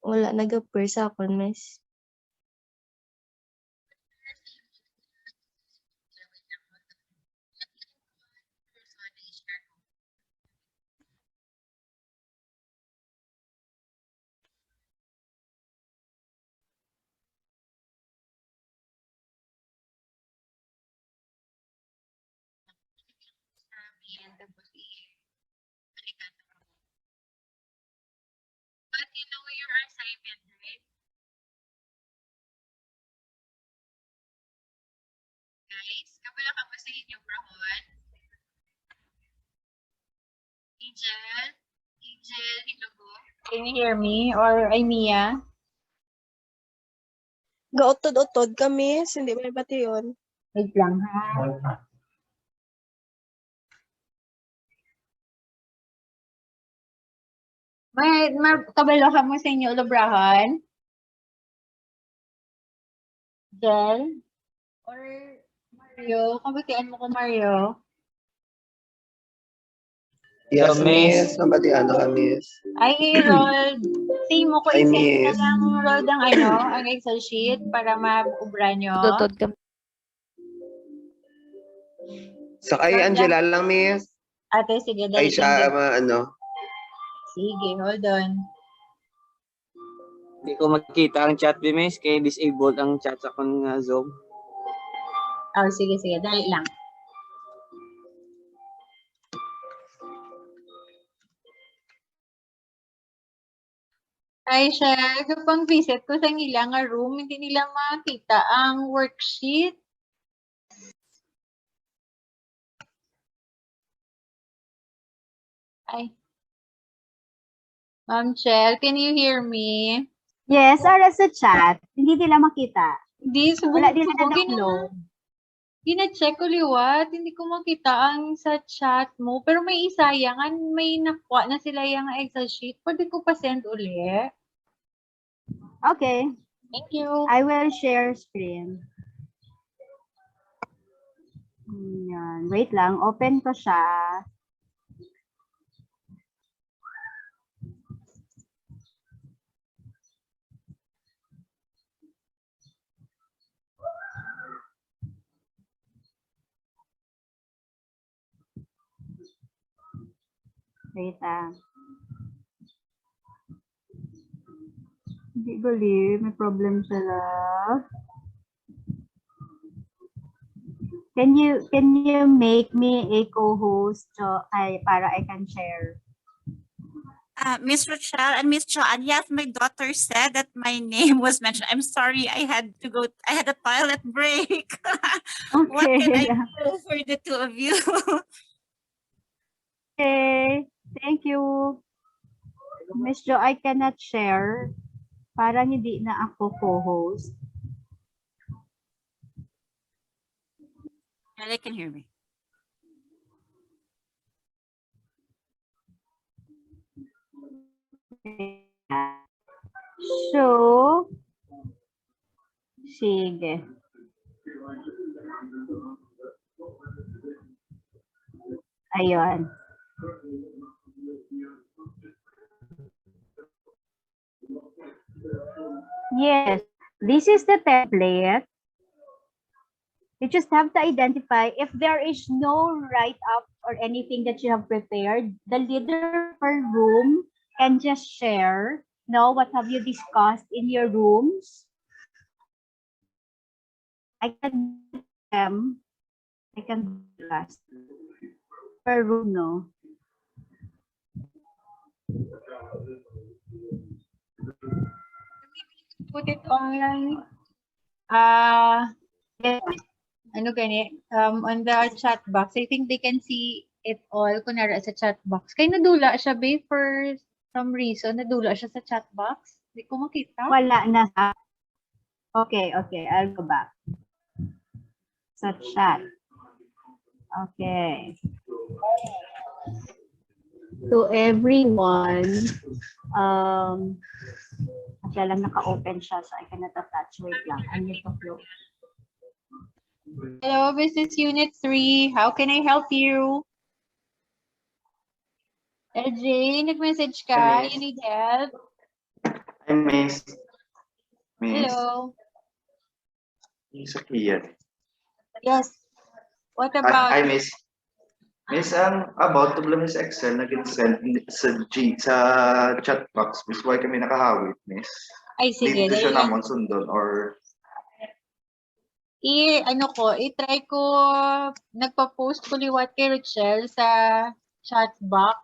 Wala, nag-appear sa akon, miss. But you know your assignment, right? Guys, kabala ka ba sa inyong brahon? Angel, Hilogo. Can you hear me? Or Mia? Gautod-utod ka, miss. Hindi may pati yun. Wait lang, ha? May kabalo ka mo sa inyo, Lobrahan? Jel? Or Mario? Kabutian mo ko, Mario? Yes, miss. Nabatian ka, miss. Ay, Rold. Say mo ko Ay, i-send miss. na lang, Rold, ang Excel sheet para ma-ubra nyo. Gautod ka. Sa kay Angela lang, miss. Ate, sige, Ay dali. siya, Sige, hold on. Hindi ko makita ang chat, Miss, kaya disabled ang chat sa akong Zoom. Oh, sige, dali lang. Ay, siya, kapag visit ko sa ilang room, hindi nila makita ang worksheet. Ay. Ma'am Chel, can you hear me? Yes, or sa chat. Hindi nila makita. Hindi, Wala din subong na-download. gina-check ko liwat, hindi ko makita ang sa chat mo. Pero may isayangan, may nakuha na sila yung Excel sheet. Pwede ko pa send uli. Okay. Thank you. I will share screen. Yan. Wait lang. Open ko siya. Wait ah. Hindi believe. May problem sila. Can you make me a co-host so para I can share? Miss Rochelle and Miss Joanne, yes, my daughter said that my name was mentioned. I'm sorry, I had a toilet break. What can I Okay. do for the two of you? Okay. Thank you. Miss Jo, I cannot share. Parang hindi na ako co-host. Yeah, they can hear me. So, sige. Ayun. Yes, this is the template. You just have to identify if there is no write-up or anything that you have prepared, the leader per room can just share, what have you discussed in your rooms. I can discuss per room, no? Put it on, ano gani, on the chat box. I think they can see it all, kunwari sa chat box. Kaya nadula siya, babe, for some reason. Nadula siya sa chat box. Hindi ko makita. Wala na. Okay, I'll go back. Sa chat. Okay. To everyone, kaya lang naka-open siya, so I cannot attach. Wait lang, I need to close. Hello, Business Unit 3. How can I help you? LJ, nag-message ka. You need help? Hi, Miss. Hello. Miss Sophia. Yes. What about? Hi, Miss. Miss, about problem sa Excel na send sa chat box. Miss, why kami nakahawit, Miss? Ay, sige. Dito siya namon sundon or i-try ko, nagpa-post ko liwat kay Rochelle sa chat box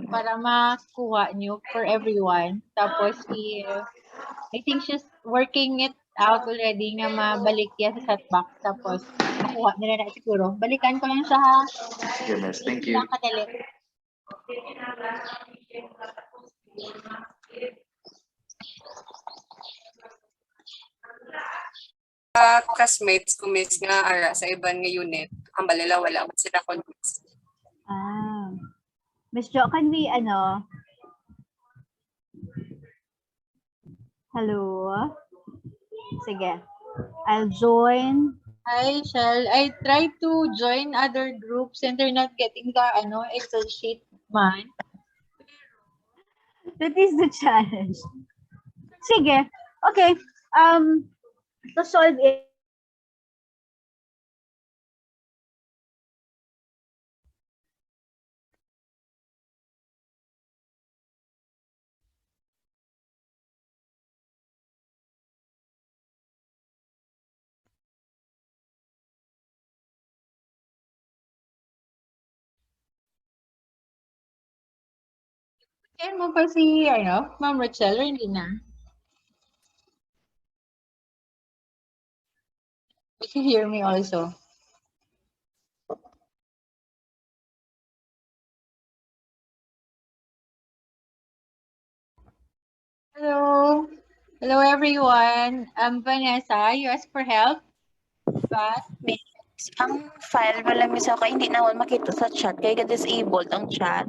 para makuha nyo for everyone. Tapos, I think she's working it out already na mabalik yan sa chat box. Tapos, makuha nila na siguro. Balikan ko lang siya, ha? Sige, Miss. Thank you. Lang kadali. Classmates ko, Miss, nga ara sa ibang nga unit. Ang balala, wala man sila convince. Miss Jo, can we, hello? Sige. I'll join. Hi, Shell. I tried to join other groups and they're not getting the Excel sheet man. That is the challenge. Sige. Okay. To solve it, Kaya mo pa si, Ma'am Rachel, or hindi na? You can hear me also. Hello. Hello, everyone. Vanessa, you asked for help? But, Miss, ang file wala miss ako hindi na makita sa chat kaya disabled ang chat.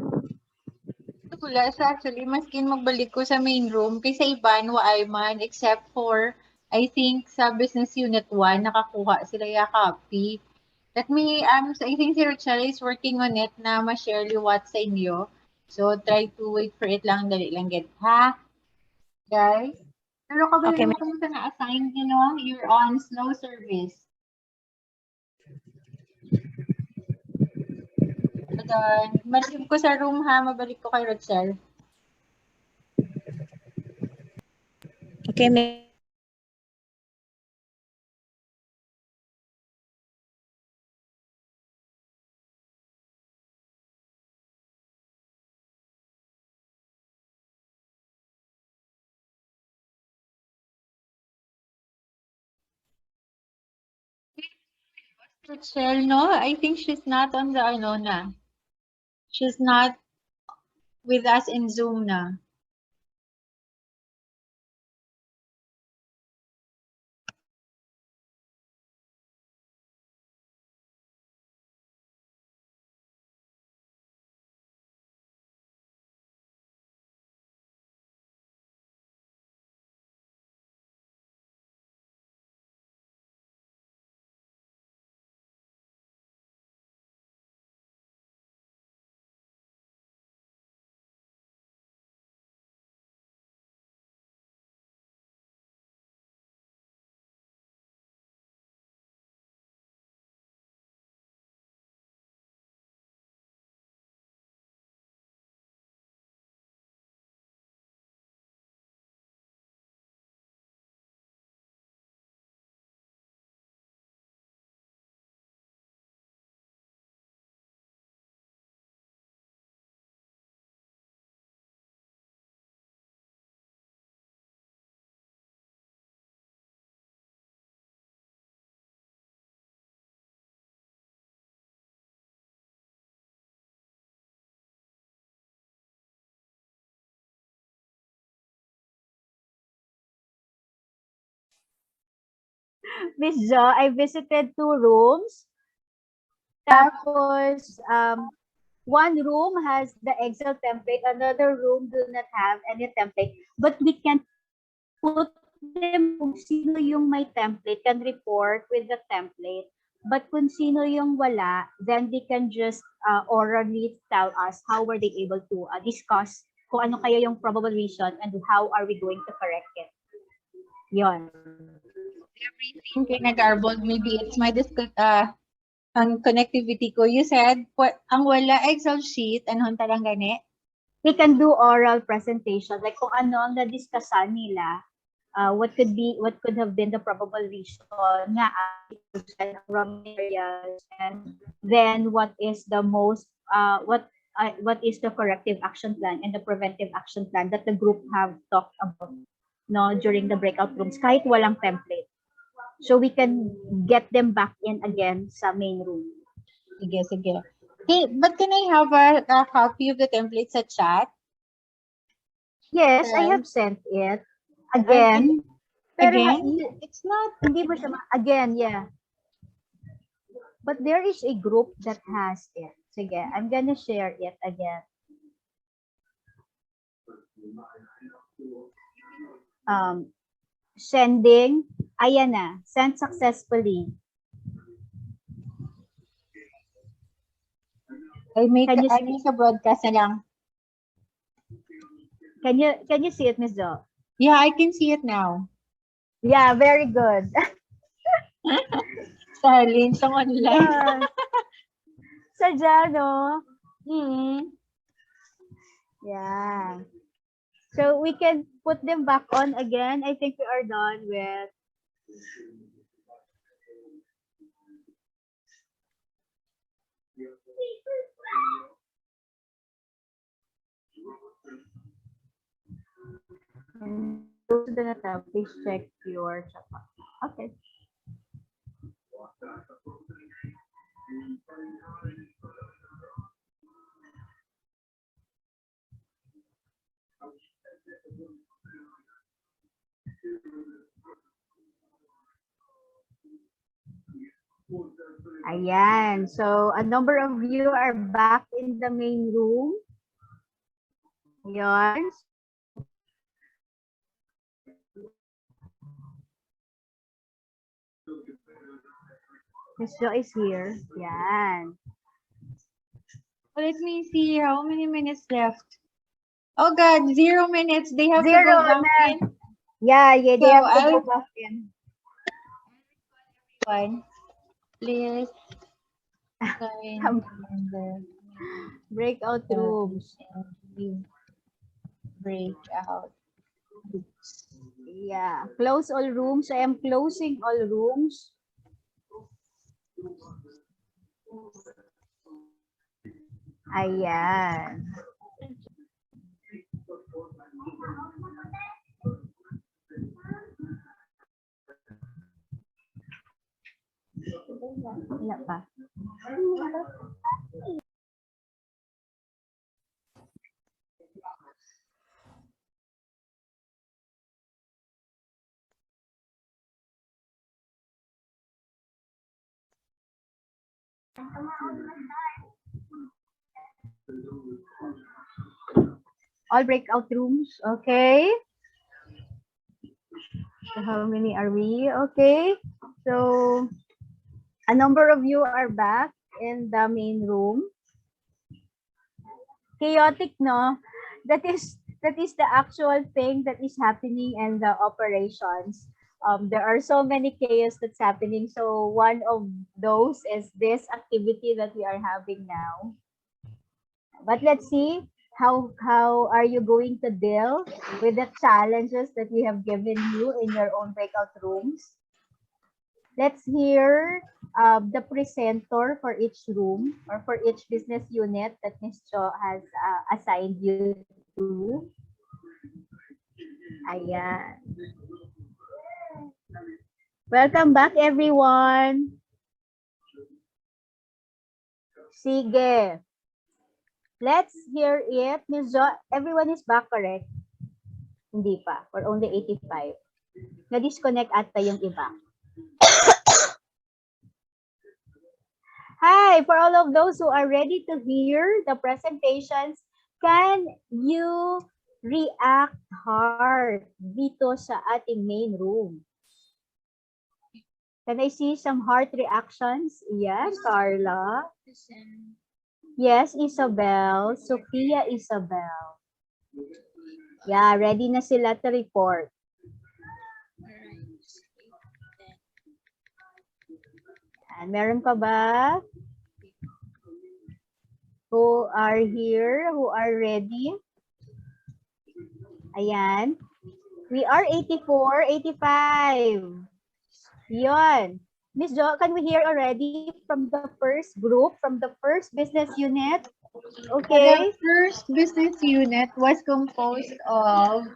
wala sa actually, maskin magbalik ko sa main room, kaysa iban, waay man, except for, I think, sa business unit 1, nakakuha sila yung copy. Let me, so I think si Rachel is working on it na ma-share yung what sa inyo. So, try to wait for it lang, dali lang get, ha? Guys? Pero kabalo Okay, naman kung na-assign, you're on slow service. Then, malilim ko sa room ha, mabalik ko kay Rachel. Okay, miss. Rachel, no? I think she's not on the, na. She's not with us in Zoom na. Miss Jo, I visited 2 rooms. Tapos, one room has the Excel template, another room do not have any template. But we can put them, kung sino yung may template, can report with the template. But kung sino yung wala, then they can just orally tell us how were they able to discuss kung ano kaya yung probable reason and how are we going to correct it. Yon. Everything kay nag-garbled, maybe it's my ang connectivity ko. You said, ang wala Excel sheet, anong talang gani? We can do oral presentation, like kung ano ang na-discussan nila, what could have been the probable reason nga raw materials, and then what is the most what is the corrective action plan and the preventive action plan that the group have talked about during the breakout rooms kahit walang template, so we can get them back in again sa main room. Sige. Hey, but can I have a copy of the template sa chat? Yes, I have sent it again. Pero Again? It's not. Hindi mo siya again, yeah. But there is a group that has it. Sige, I'm gonna share it again. Sending. Ayan na. Sent successfully. I make a broadcast na lang. Can you see it, Ms. Jo? Yeah, I can see it now. Yeah, very good. Starlin, sa online. Sadya, no? Yeah. So we can put them back on again. I think we are done with And those who do not have, please check your chat box. Okay. Ayan. So, a number of you are back in the main room. Ayan. Miss Jo is here. Yan. Let me see how many minutes left. Oh God, 0 minutes. They have to Zero go back na. in. Yeah, they So have to I'll go back in. one. Please sign Come. in the Breakout rooms. breakout. Yeah. Close all rooms. I am closing all rooms. Ayan. Wala pa. All breakout rooms. Okay. So how many are we? Okay. So a number of you are back in the main room. Chaotic, no? That is the actual thing that is happening in the operations. There are so many chaos that's happening. So one of those is this activity that we are having now. But let's see how are you going to deal with the challenges that we have given you in your own breakout rooms. Let's hear the presenter for each room or for each business unit that Ms. Cho has assigned you to. Ayan. Welcome back, everyone. Sige. Let's hear it. Ms. Jo, everyone is back, correct? Hindi pa. Or only 85. Na-disconnect ata yung iba. Hi, for all of those who are ready to hear the presentations, can you react hard dito sa ating main room? Can I see some heart reactions? Yes, Carla. Yes, Isabel. Sophia Isabel. Yeah, ready na sila to report. And meron pa ba? Who are here? Who are ready? Ayan. We are 84, 85. Yon. Miss Jo, can we hear already from the first group, from the first business unit? Okay. The first business unit was composed of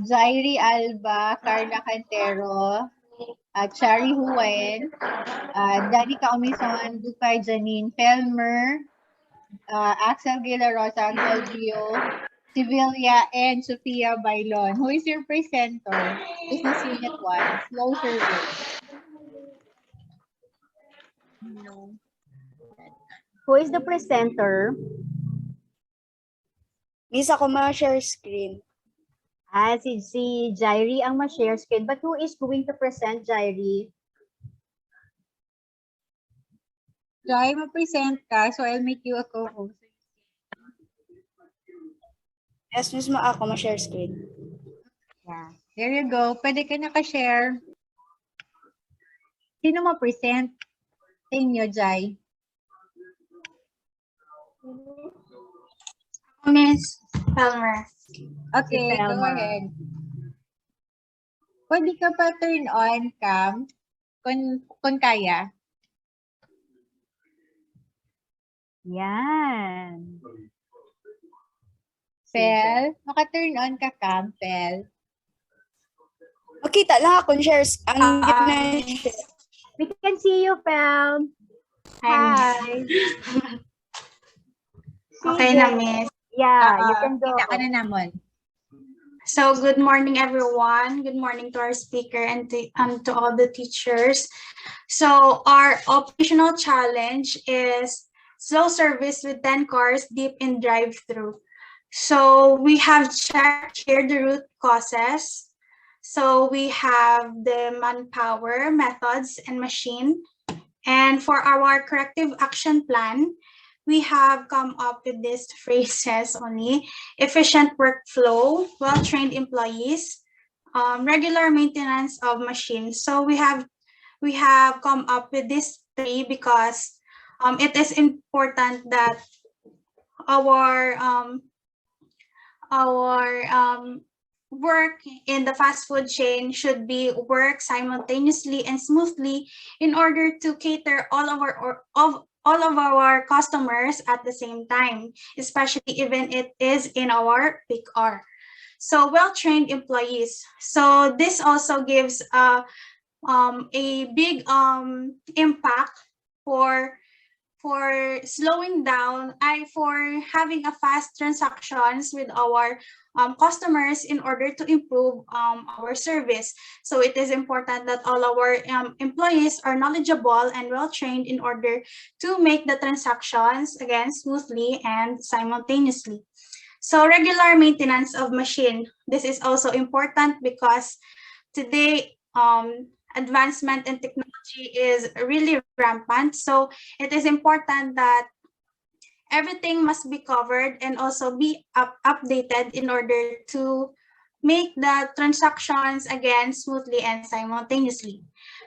Jairi Alba, Carla Cantero, Chari Huen, Danica Omison, Dukay Janine Felmer, Axel Gilarosa, Angel Dio, Sibilia, and Sophia Bailon. Who is your presenter? Business Unit 1, slow service. No. Who is the presenter? Miss, ako ma-share screen. Si Jairi ang ma-share screen. But who is going to present, Jairi? Jai, ma-present ka, so I'll make you a co-host. Yes, Miss, ako ma-share screen. Yeah. There you go. Pwede ka naka-share. Sino ma-present? Sa inyo, Jai. Miss Palmer. Okay, Si go Thelma. ahead. Pwede ka pa turn on cam kung kaya. Yan. Campbell. Maka-turn on ka, Campbell. Makita lang ako shares ang gina-share. We can see you, Pam. Hi. Okay Sige. na, Miss. Yeah, you can go. Kita ka na namon. So, good morning, everyone. Good morning to our speaker and to all the teachers. So, our operational challenge is slow service with 10 cars deep in drive-through. So, we have checked here the root causes. So, we have the manpower, methods, and machine. And for our corrective action plan, we have come up with these phrases only: efficient workflow, well-trained employees, regular maintenance of machines. So we have come up with these three because it is important that our work in the fast food chain should be work simultaneously and smoothly in order to cater all of our customers at the same time, especially even it is in our peak hour. So well-trained employees. So this also gives a big impact for slowing down, for having a fast transactions with our customers in order to improve our service. So it is important that all our employees are knowledgeable and well trained in order to make the transactions again smoothly and simultaneously. So regular maintenance of machine. This is also important because today advancement in technology is really rampant. So it is important that everything must be covered and also be updated in order to make the transactions again smoothly and simultaneously.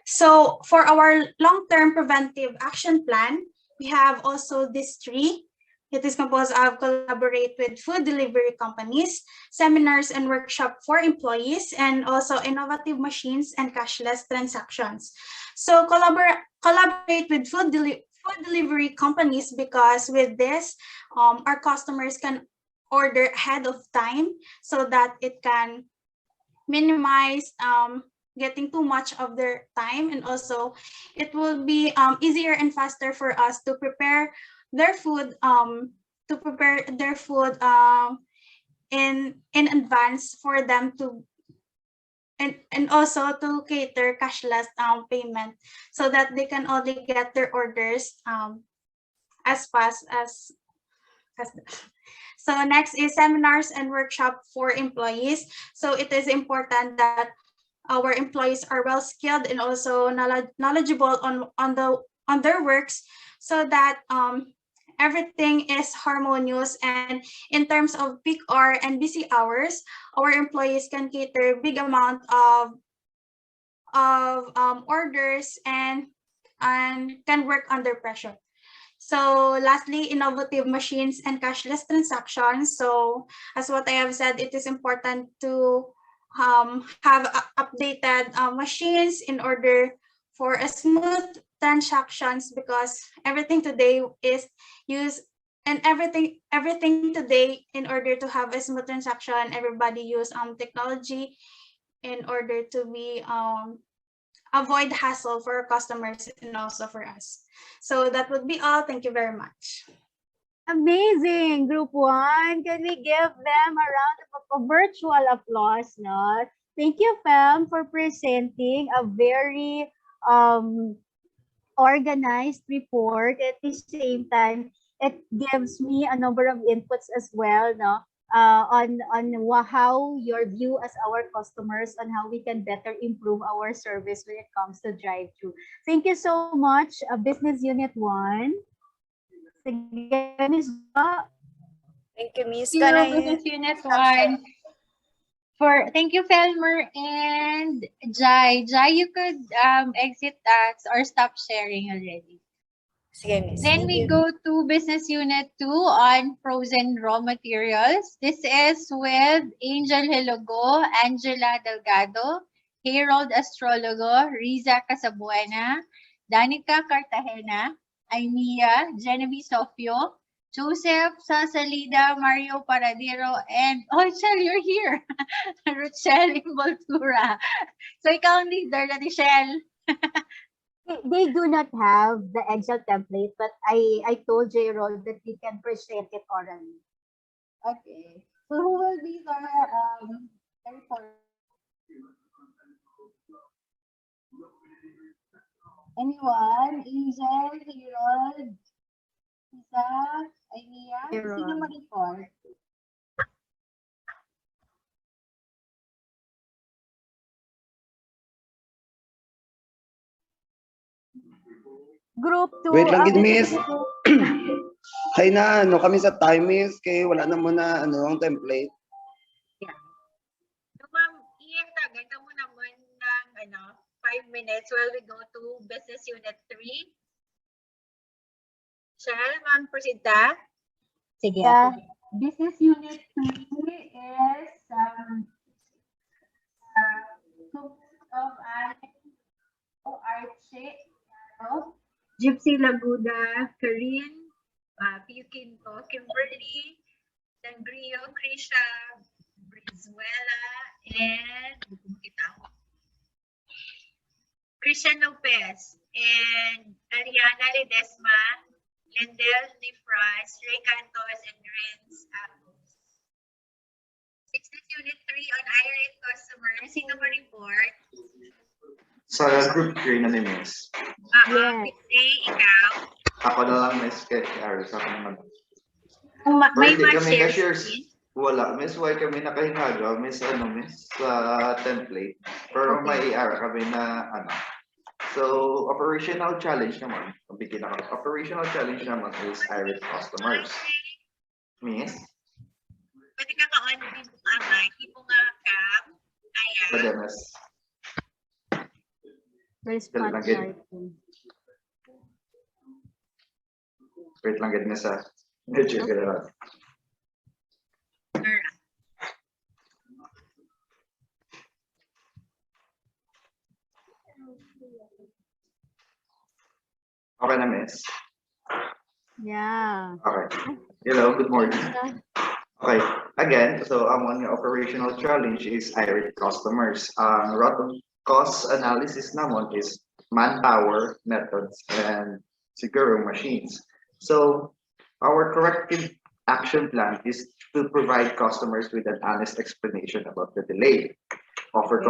So for our long-term preventive action plan, we have also these three. It is composed of collaborate with food delivery companies, seminars and workshop for employees, and also innovative machines and cashless transactions. So collaborate with food delivery companies because with this, our customers can order ahead of time so that it can minimize getting too much of their time, and also it will be easier and faster for us to prepare their food in advance for them to and also to cater cashless payment so that they can only get their orders as fast as so next is seminars and workshop for employees. So it is important that our employees are well skilled and also knowledgeable on their works so that everything is harmonious, and in terms of peak hour and busy hours, our employees can cater big amount of orders and can work under pressure. So lastly, innovative machines and cashless transactions. So as what I have said, it is important to have updated machines in order for a smooth transactions, because everything today is used, and everything today in order to have a smooth transaction, everybody use technology in order to be avoid hassle for our customers and also for us. So that would be all. Thank you very much. Amazing, Group 1. Can we give them a round of a virtual applause? No? Thank you, Pam, for presenting a very organized report. At the same time, it gives me a number of inputs as well, no? On how your view as our customers on how we can better improve our service when it comes to drive-through. Thank you so much, Business Unit 1. Sige, Ms. Ba. Thank you, Miss. Thank you, Business Unit 1. Thank you, Felmer and Jai. Jai, you could exit us or stop sharing already. Sige, Miss. Then we go to Business Unit 2 on frozen raw materials. This is with Angel Hilogo, Angela Delgado, Harold Astrologo, Riza Casabuena, Danica Cartagena, Aimia, Genevieve Sofio, Joseph Sasalida, Mario Paradero, and Chel, you're here. Rochelle Imboltura. So ikaw ang leader na ni Shell. They do not have the Excel template, but I told J-Roll that we can present it orally. Okay. So who will be the anyone? Angel, Harold, Isa, Ainiya? Sino mag-report? Group 2. Wait lang, miss. Hay na, kami sa time, miss. Kaya wala na muna, ang template. So, ma'am, Ian, ganda mo naman ng 5 minutes while we go to Business Unit 3. Shell, ma'am, proceed ta? Sige. Yeah. Business Unit 3 is of Archie, Gypsy Laguda, Karin, Piukinto, Kimberly, Sangrio, Krisha, Brizuela, and Christian Lopez, and Ariana Ledesma, Lendel Nifras, Ray Cantos, and Renz Apos. Business Unit 3 on irate customers. Sino ma-report? Sa group 3 na ni Miss. Yes. Ikaw? Ako na lang, Miss, kay Aris. Ako naman. May Hindi kami ma-share cashiers. Wala, Miss. Why kami nakahingaga? Miss, Miss, sa template. Pero may ara kami na, So, operational challenge naman. Bigyan ako. Operational challenge naman is irate customers. Miss? Pwede ka ka-on din mo nga, hindi mo nga cam. Ayan. Pwede, Miss. There's Dali lang, wait lang, get Miss, Medyo gano'n. Okay na, Miss? Yeah. Okay. Hello, good morning. Okay, again, so one operational challenge is irate customers. Route of cost analysis naman is manpower, methods, and siguro machines. So our corrective action plan is to provide customers with an honest explanation about the delay. Offer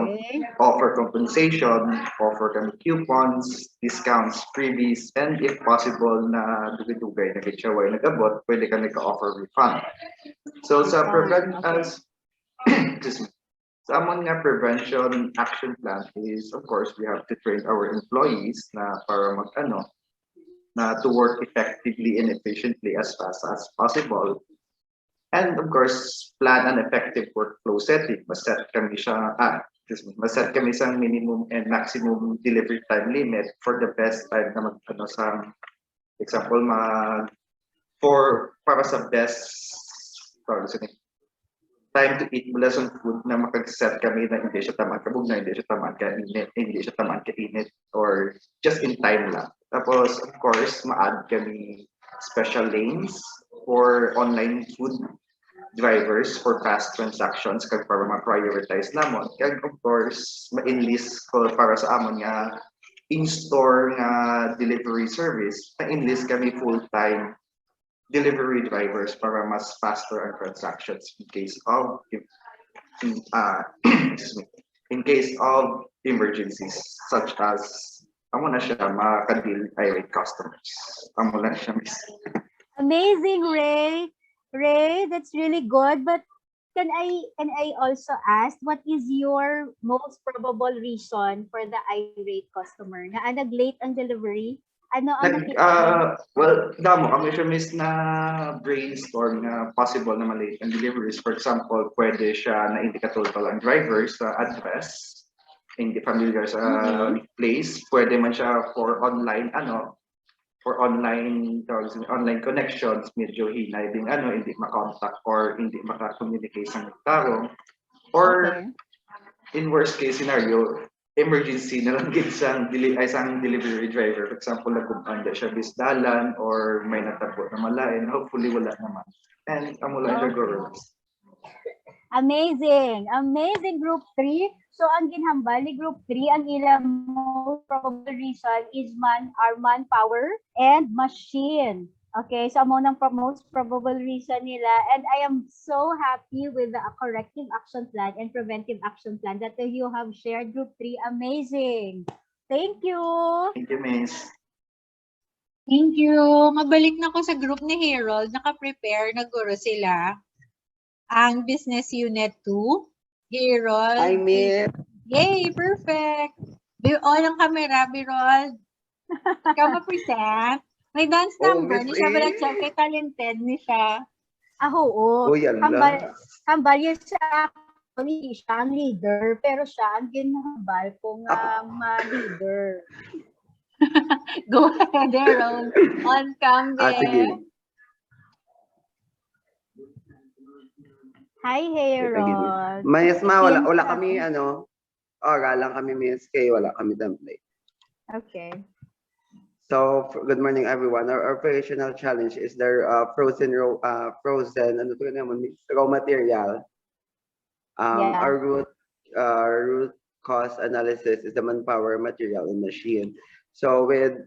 compensation, offer coupons, discounts, freebies, and if possible na dugay-dugay na kitchaway nagabot, pwede ka nag-offer refund. So sa sa among nga prevention action plan is, of course, we have to train our employees na para na to work effectively and efficiently as fast as possible. And of course, plan an effective workflow setting. Maset kami sa minimum and maximum delivery time limit for the best time na sa example para sa best time to eat mula sa food na makag-set kami na hindi siya tamad kabugna, hindi siya tamad ka-init, hindi siya tamad ka-init, or just in time lang. Tapos, of course, ma-add kami special lanes for online food drivers for fast transactions kag para ma-prioritize namon. Kag of course, ma-enlist ko para sa amon nga in-store nga delivery service, ma-enlist kami full-time delivery drivers para mas faster ang transactions in case of emergencies such as amo na siya makadil irate customers. Amo na siya, Miss. Amazing, Ray. Ray, that's really good. But can I also ask what is your most probable reason for the irate customer? Na nag-late ang delivery? Ano ang well, damo kami siya, Miss, na brainstorm na possible na malate ang deliveries. For example, pwede siya na hindi katulad ang driver sa address, hindi familiar sa place. Pwede man siya for online online connections, medyo hinay din hindi makontak or hindi maka-communicate sa nagtarong. Or in worst case scenario, emergency na lang gid sang isang delivery driver. For example, nagkumpanya siya bisdalan or may natabo na malain. Hopefully wala naman. And amo lang siya guro. Amazing. Amazing Group 3. So, ang ginhambal ni Group 3, ang ilang most probable reason is manpower and machine. Okay, so amo ng most probable reason nila. And I am so happy with the corrective action plan and preventive action plan that you have shared, Group 3. Amazing. Thank you. Thank you, Miss. Thank you. Mabalik na ko sa group ni Harold. Naka-prepare na guro sila. Ang Business Unit 2. Harold. Hi, Miss. Yay, perfect. On ang camera, Harold. Ikaw ma-present. May dance number. Ni siya pala siya. Kay talented ni siya. Oo. yan Hambal yun sa hindi siya ang leader, pero siya ang ginhambal kung ma-leader. Go ahead, Harold. On camera. Sige. Hi, Harold. Miss wala kami oral lang kami, Miss, kay wala kami template. Okay. So, good morning, everyone. Our operational challenge is their frozen raw material. Our root cause analysis is the manpower, material, and machine. So, with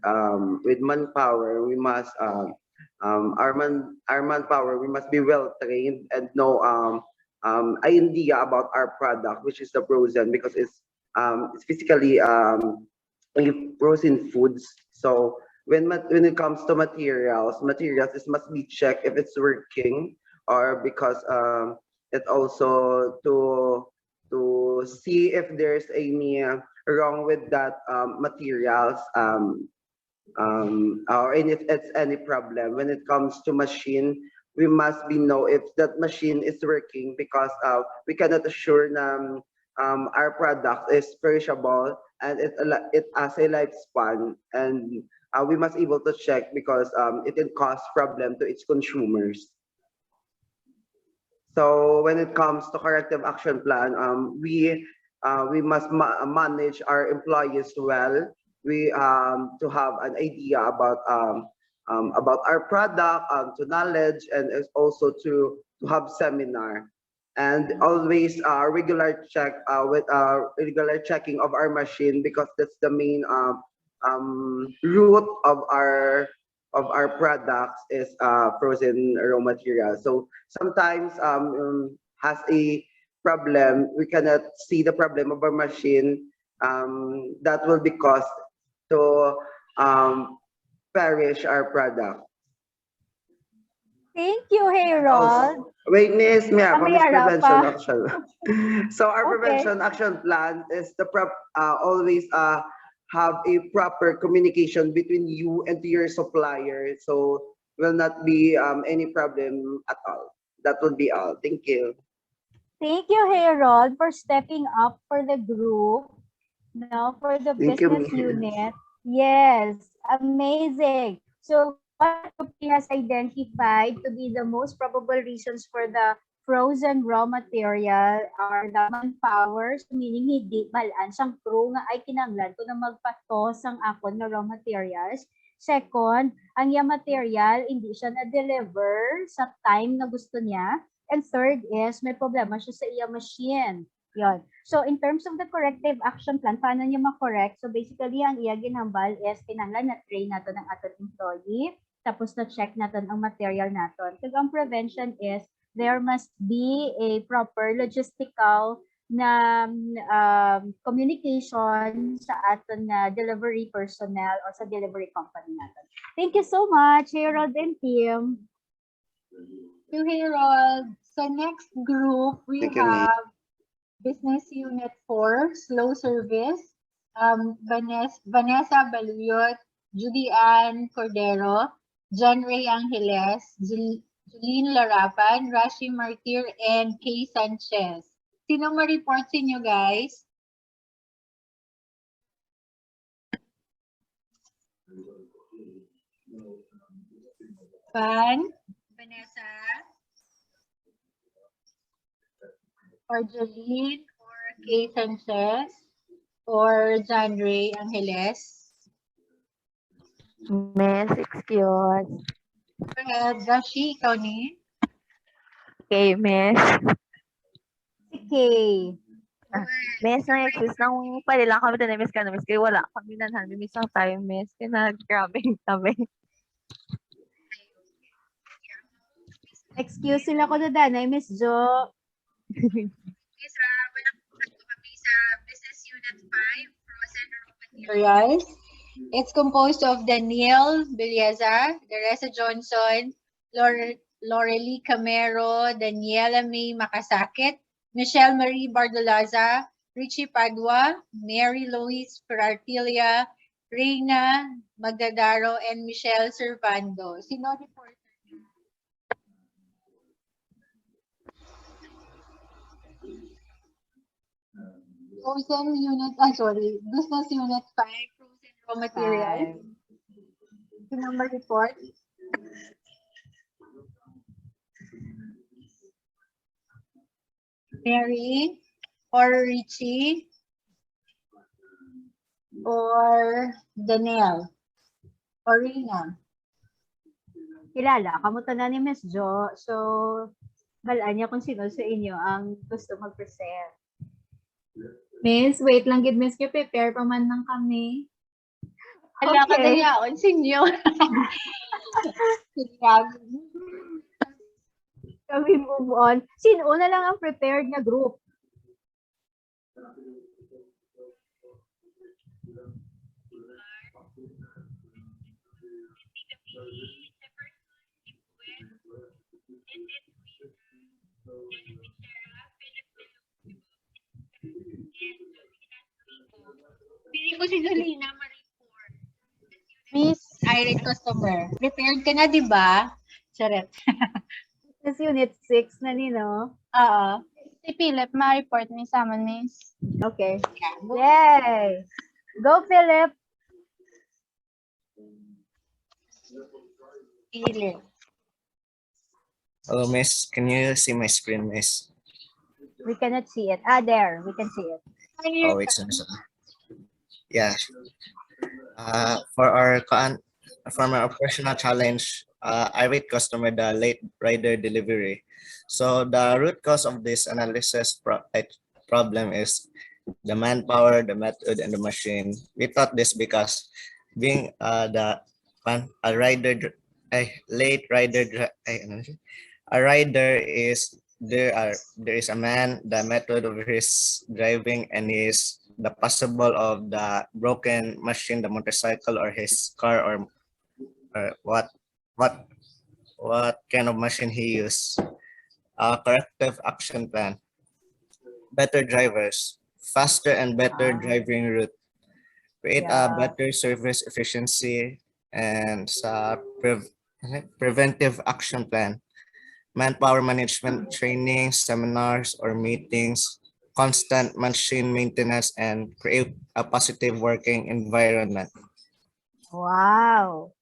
manpower, we must our manpower, we must be well trained and know idea about our product, which is the frozen, because it's physically frozen foods. So when it comes to materials, it must be checked if it's working, or because it also to see if there's any wrong with that materials, or if it's any problem. When it comes to machine, we must know if that machine is working, because we cannot assure our product is perishable and it has a lifespan, and we must able to check, because it can cause problem to its consumers. So when it comes to corrective action plan, we must manage our employees well. We to have an idea about our product, to knowledge, and also to have seminar, and always regular check with regular checking of our machine, because that's the main root of our products is frozen raw material. So sometimes has a problem, we cannot see the problem of our machine, that will be caused to perish our product. Thank you, Harold. Wait, Miss, prevention action. So our Okay. prevention action plan is the always have a proper communication between you and your supplier, so will not be any problem at all. That would be all. Thank you. Thank you, Harold, for stepping up for the group, for the Thank you, business Miss. unit. Yes, amazing. So what he has identified to be the most probable reasons for the frozen raw material are the manpower, so meaning hindi malaan sang crew nga ay kinanglan ko na magpatos ang akon nga raw materials. Second, ang yung material hindi siya na-deliver sa time na gusto niya. And third is may problema siya sa iya machine. Yon. So in terms of the corrective action plan, paano niya ma-correct? So basically, ang iya ginhambal is kinanglan na train nato ng aton employee, tapos na check naton ang material naton. Kag ang prevention is there must be a proper logistical na communication sa aton na delivery personnel o sa delivery company natin. Thank you so much, Harold and team. Thank you, Harold. So next group, we Thank you, have Business Unit 4, Slow Service. Vanessa Baluyot, Judy Ann Cordero, John Ray Angeles, Jeline Larapan, Rashi Martir, and Kay Sanchez. Sino ma-report sa inyo, guys? Vanessa? Or Jeline or Kay Sanchez? or John Ray Angeles? Miss, excuse. Go ahead, Gashi, ikaw ni. Okay, Miss. Okay. Miss, nang exist nang pwede lang kami na Miss ka na Miss. Kaya wala kami na Miss lang tayo, Miss. Kaya grabe kami. Excuse sila ko na danay, Miss Jo. Business Unit 5, Frozen Raw Materials. It's composed of Daniel Belleza, Teresa Johnson, Lorely Camero, Daniela May Makasakit, Michelle Marie Bardolaza, Richie Padua, Mary Louise Ferartilia, Reina Magdadaro, and Michelle Servando. Sino reporter? Frozen Unit, Business Unit 5, Frozen Raw Materials. The number report. Mary or Richie or Danielle or Rina. Kilala, kamusta na ni Miss Jo. So, balaan niya kung sino sa inyo ang gusto mag-present. Miss, wait lang gid Miss, prepare pa man lang kami. Wala ka na yaon, sinyo. Kami move on. Sino na lang ang prepared na group? Pili ko si Jolina ma-report. Miss Irate Customer. Prepared ka na, di ba? Charet. Business Unit 6 na nino. Oo. Si Philip, ma-report ni sa amin, Miss. Okay. Yay! Go, Philip! Philip. Hello, Miss. Can you see my screen, Miss? We cannot see it. Ah, there. We can see it. Oh, wait, sorry. Yeah. For our operational challenge, I rate customer the late rider delivery. So the root cause of this analysis problem is the manpower, the method, and the machine. We thought this because being late rider, a rider is there is a man, the method of his driving, and is the possible of the broken machine, the motorcycle or his car, or what kind of machine he used. Corrective action plan. Better drivers, faster and better driving route. Create a better service efficiency and preventive action plan. Manpower management training, seminars or meetings, constant machine maintenance, and create a positive working environment. Wow!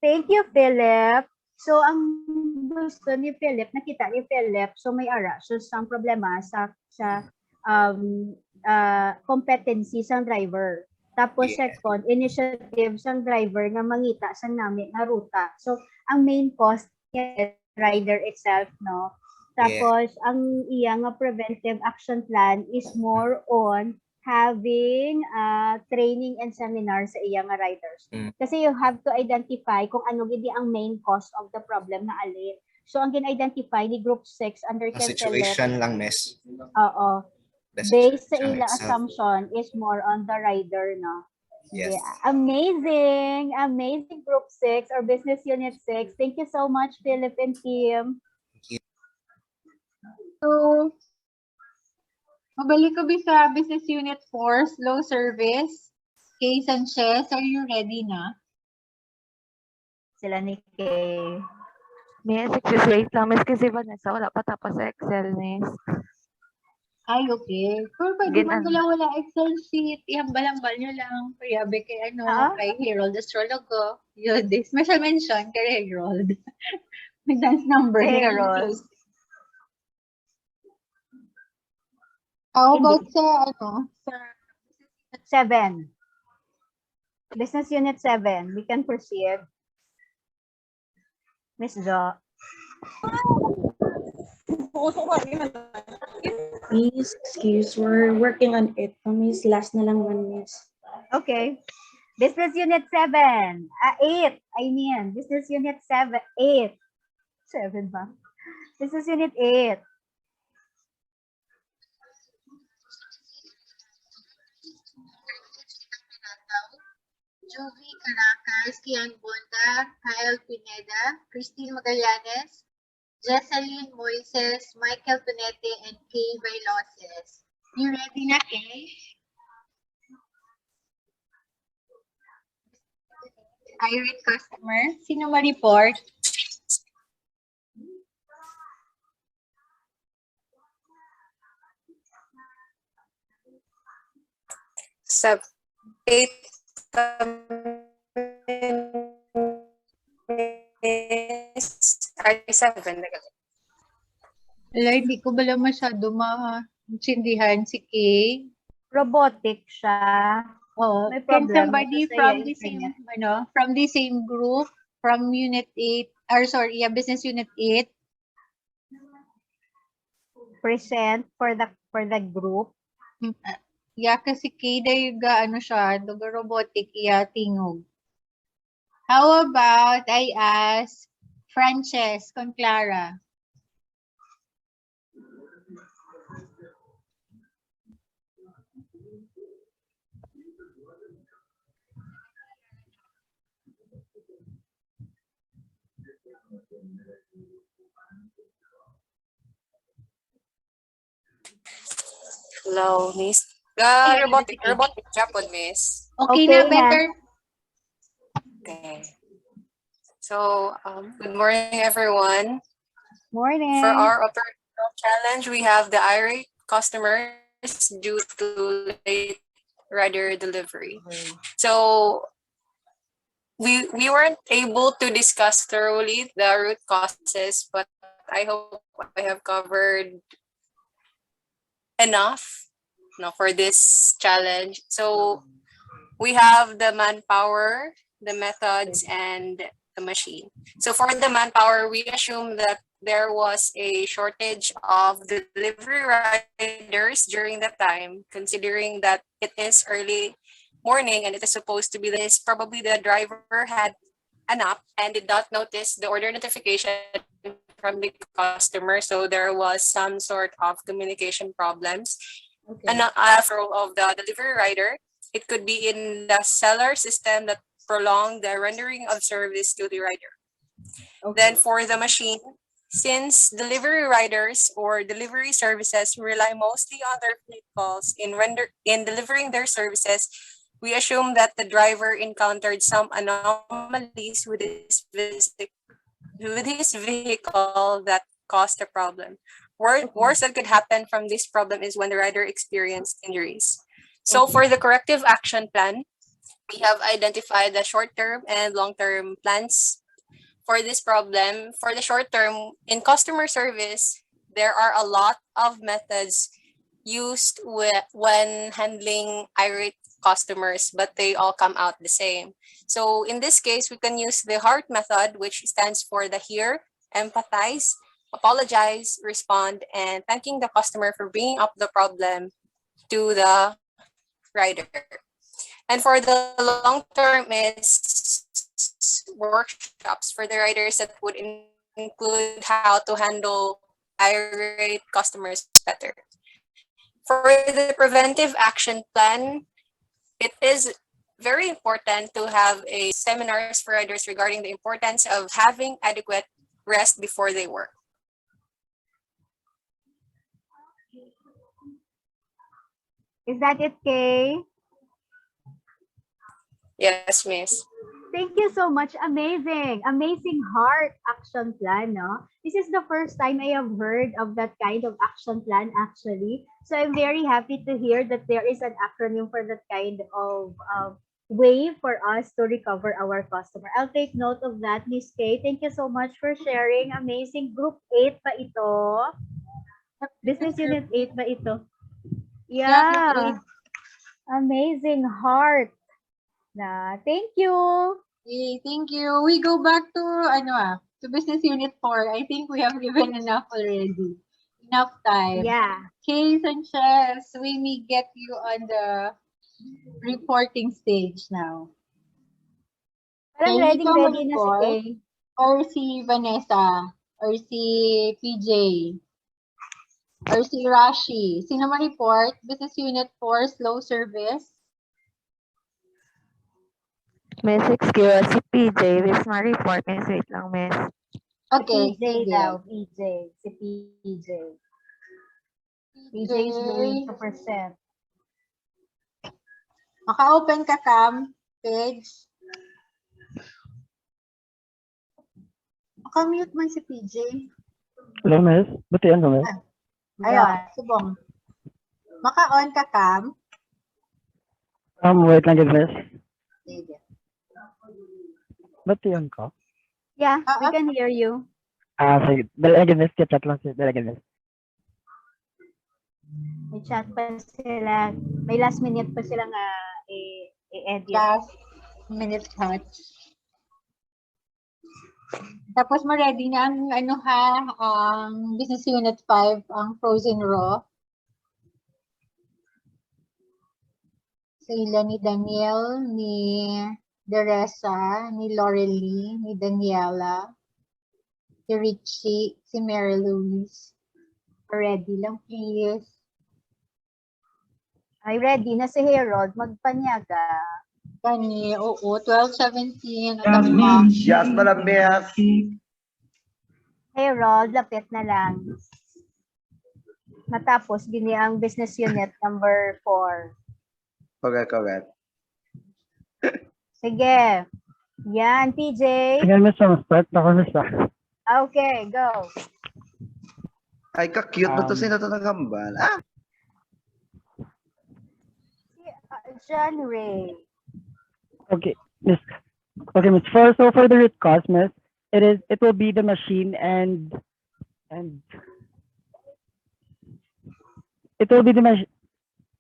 Thank you, Philip. So, ang gusto ni Philip, nakita ni Philip, so may ara, so ang problema sa competency sa driver. Tapos second, initiative sa driver nga mangita sa namin na ruta. So, ang main cost niya rider itself, no? Tapos, ang iya nga preventive action plan is more on having training and seminar sa iya nga riders. Kasi you have to identify kung ano gidi ang main cause of the problem na alin. So, ang gin-identify ni Group 6 under situation lang, Miss. Oo. Based sa ila assumption is more on the rider, no? Yes. Yeah. Amazing! Amazing Group 6 or Business Unit 6. Thank you so much, Philip and team. So, mabalik ko sa Business Unit 4, Slow Service. Kay Sanchez, are you ready na? Sila ni Kay. Miss, wait lang, Miss, kasi Vanessa, wala pa tapos sa Excel, Miss. Ay, okay. Pero pwede man wala Excel sheet. Ihambal-hambal nyo lang. Kuyabe kay kay Harold Astrologo. Yun, this special mention kay Harold. May dance number. Harold. How about sa 7. Business Unit 7. We can proceed. Miss Jo. Miss, excuse, we're working on it. Miss, last na lang 1, Miss. Okay. Business Unit 7. 8. I mean, Business Unit 7. 8. 7 ba? Business Unit 8. Jovi Caracas, Kian Bonda, Kyle Pineda, Christine Magallanes, Jesseline Moises, Michael Pinete, and Kay Bailoses. You ready na, Kay? Irate customer, sino ma-report? Sa 8 ay 7. Wala, hindi ko bala masyado maintindihan si Kay. Robotic siya. Oh, May can problem somebody ito sa from iyo, the same, internet. from the same group, from Unit 8, or sorry, Business Unit 8, Present for the group. yeah, kasi Kay dahil siya, duga robotic, tingog. How about I ask Frances Conclara? Hello, Miss. Robotic Japon, Miss. Okay na, better. Okay. So, good morning, everyone. Morning. For our operational challenge, we have the irate customers due to late rider delivery. So, we weren't able to discuss thoroughly the root causes, but I hope I have covered enough for this challenge. So, we have the manpower, the methods, and the machine. So for the manpower, we assume that there was a shortage of delivery riders during that time, considering that it is early morning and it is supposed to be this. Probably the driver had a nap and did not notice the order notification from the customer. So there was some sort of communication problems. And of the delivery rider, it could be in the seller system that prolonged the rendering of service to the rider. Then for the machine, since delivery riders or delivery services rely mostly on their fleet calls in delivering their services, we assume that the driver encountered some anomalies with his vehicle that caused the problem. Worse that could happen from this problem is when the rider experienced injuries. So for the corrective action plan, we have identified the short-term and long-term plans for this problem. For the short-term, in customer service, there are a lot of methods used when handling irate customers, but they all come out the same. So in this case, we can use the HEART method, which stands for the hear, empathize, apologize, respond, and thanking the customer for bringing up the problem to the rider. And for the long term is workshops for the riders that would include how to handle irate customers better. For the preventive action plan, it is very important to have a seminars for riders regarding the importance of having adequate rest before they work. Is that it, Kay? Yes, Miss. Thank you so much. Amazing. Amazing heart action plan, no? This is the first time I have heard of that kind of action plan, actually. So I'm very happy to hear that there is an acronym for that kind of way for us to recover our customer. I'll take note of that, Miss Kay. Thank you so much for sharing. Amazing. Group 8 pa ito? Business Unit 8 ba ito? Yeah. Amazing heart. Thank you. Yay, thank you. We go back to to business unit 4. I think we have given enough already. Enough time. Yeah. Okay, Sanchez, we may get you on the reporting stage now. Parang Can you come ready na si report? Kay. Or si Vanessa? Or si PJ? Or si Rashi? Sino ma-report? Business Unit 4, slow service? Miss, excuse, si PJ, miss, ma-report, miss, wait lang, miss. Okay, Si PJ sige. daw, PJ. Si PJ. PJ is going to present. Maka-open ka, Cam, page. Maka-mute man si PJ. Hello, miss. Butihan ko, miss. Ayun, subong. Maka-on ka, Cam. Wait lang, miss. Sige. Butihan ko. Yeah, we can hear you. Sige. Dalagan, miss. Chat lang siya. Dalagan, miss. May chat pa sila. May last minute pa silang i-edit. Last minute touch. Tapos ma-ready na ang ang Business Unit 5, ang frozen raw. Sila ni Daniel, ni Deresa, ni Lorely, ni Daniela, si Richie, si Mary Louise. Ready lang, please. Ay, ready na si Harold. Magpanyaga. Kani, oo, 12:17. Yes, malambihas. Harold, lapit na lang. Matapos, gini ang business unit number 4. Correct. Sige. Yan, PJ. Sige, miss. Start ako, miss. Okay, go. Ay, ka-cute ba ito sinatanagamban? John Ray. Okay, miss. Okay, miss. For the root cause, miss, it will be the machine and it will be the machine.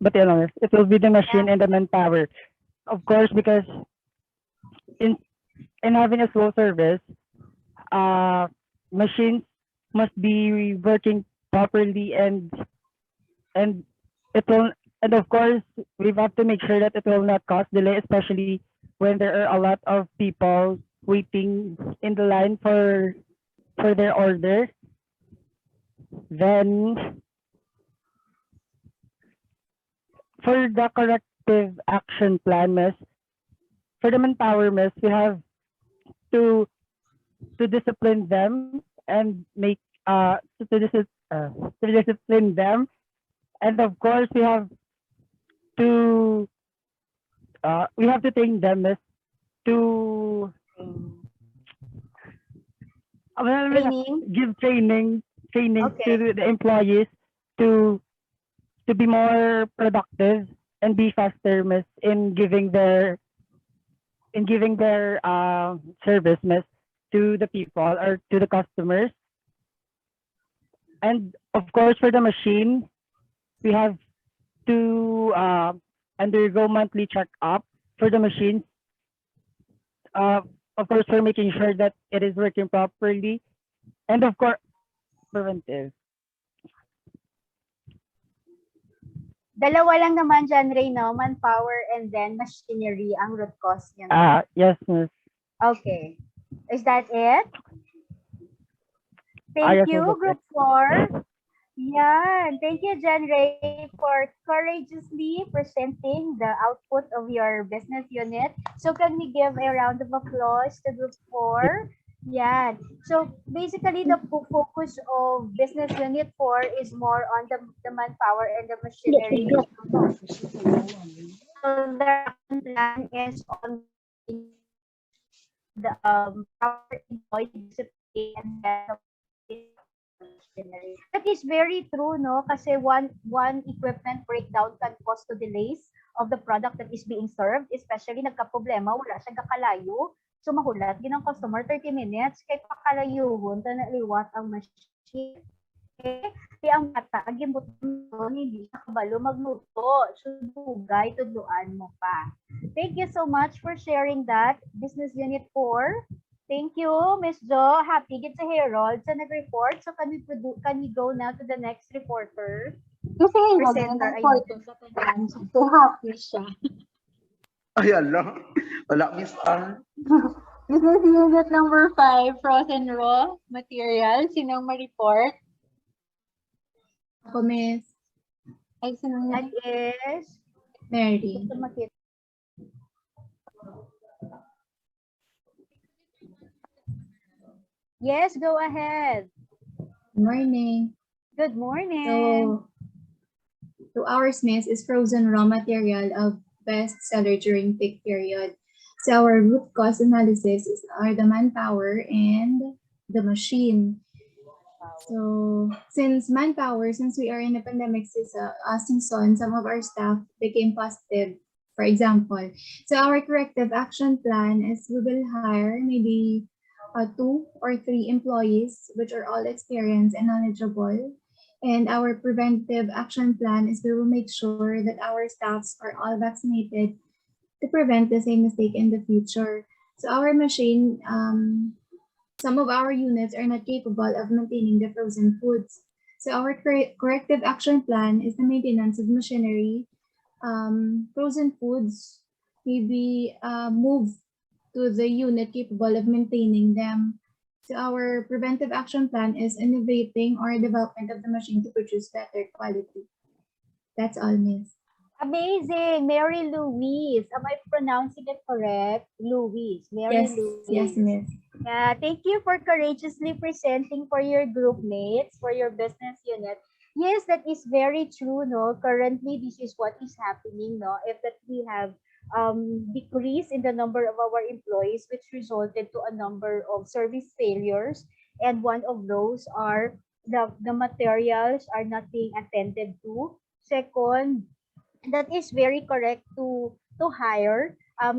But miss, it will be the machine and the manpower. Of course, because in having a slow service, machines must be working properly and it will, and of course we have to make sure that it will not cause delay, especially when there are a lot of people waiting in the line for their order. Then for the corrective action plan, miss, for the manpower, miss, we have to discipline them and make to discipline them, and of course we have to train them, miss, to give training Okay. to the employees to be more productive and be faster, miss, in giving their service, miss, to the people or to the customers. And of course, for the machine, we have to undergo monthly check-up for the machines. Of course, for making sure that it is working properly, and of course, preventive. Dalawa lang naman dyan, Ray, no? Manpower and then machinery ang root cause niya. Yes, miss. Okay. Is that it? Yes, Thank you, miss, that's Group 4. Yan. Thank you, John Ray, for courageously presenting the output of your business unit. So can we give a round of applause to Group 4? Yeah. So basically, the focus of business unit 4 is more on the manpower and the machinery. So the action plan is on the power employee discipline and the machinery. That is very true, no? Kasi one equipment breakdown can cause to delays of the product that is being served, especially nagka-problema, wala siyang kakalayo. So mahulat, ginang customer 30 minutes, kay pakalayuhon, ta naliwat ang machine. Kaya ang bata, agimot mo, hindi siya kabalo magluto. Sudugay, tudluan mo pa. Thank you so much for sharing that, Business Unit 4. Thank you, Miss Jo. Happy get sa Harold sa nag-report. So can we go now to the next reporter? Kasi Presenter, I nag-report sa kanya. So happy siya. Ay, ala. Wala, Miss R. Business Unit number 5, frozen raw material. Sinong ma-report? Ako, Miss. Ay, sinong That is Mary. gusto makita. Yes, go ahead. Good morning. Good morning. So ours, Miss, is frozen raw material of best seller during peak period. So our root cause analysis are the manpower and the machine. So since we are in a pandemic season, some of our staff became positive, for example. So our corrective action plan is we will hire maybe 2 or 3 employees, which are all experienced and knowledgeable. And our preventive action plan is we will make sure that our staffs are all vaccinated to prevent the same mistake in the future. So our machine, some of our units are not capable of maintaining the frozen foods. So our corrective action plan is the maintenance of machinery, frozen foods, maybe move to the unit capable of maintaining them. So our preventive action plan is innovating or development of the machine to produce better quality. That's all, Miss. Amazing. Mary Louise. Am I pronouncing it correct? Louise. Mary Louise. Yes, Miss. Yeah, thank you for courageously presenting for your group mates, for your business unit. Yes, that is very true, no? Currently, this is what is happening, no? If that we have decrease in the number of our employees, which resulted to a number of service failures. And one of those are the materials are not being attended to. Second, that is very correct to hire.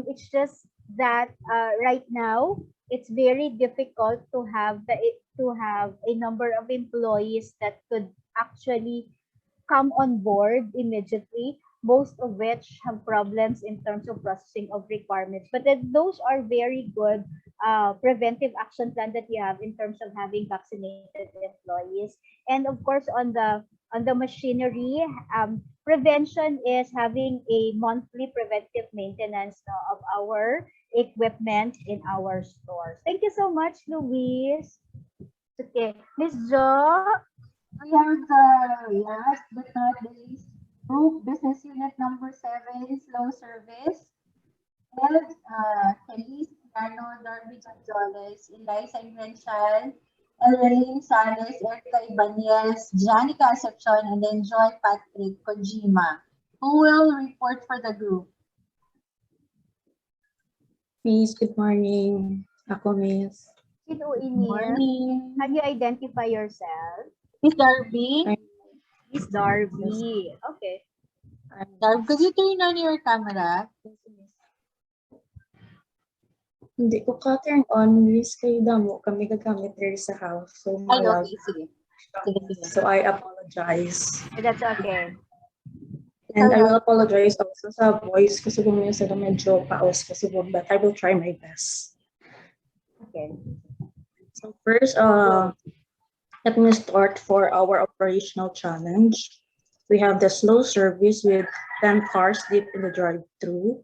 It's just that right now it's very difficult to have a number of employees that could actually come on board immediately, most of which have problems in terms of processing of requirements. But then those are very good preventive action plan that you have in terms of having vaccinated employees. And of course, on the machinery, prevention is having a monthly preventive maintenance of our equipment in our stores. Thank you so much, Louise. Okay, Miss Jo. We have the last but not the least group, business unit number 7, slow service. And Kelly Ciano, Darby Gonzalez, Eliza Invention, Elaine Sanes, Erica Ibanez, Janica Acepcion, and then Joy Patrick Kojima, who will report for the group. Miss, good morning. Ako, Miss. Good morning. Can you identify yourself? Miss Darby. Miss Darby. Okay. Darby, could you turn on your camera? Hindi ko ka-turn on, Miss. Kayo damo kami gagamit here sa house. So, okay, sige. So, I apologize. That's okay. And I will apologize also sa voice kasi gumawa sa medyo paos kasi but I will try my best. Okay. So first, let me start for our operational challenge. We have the slow service with 10 cars deep in the drive-thru,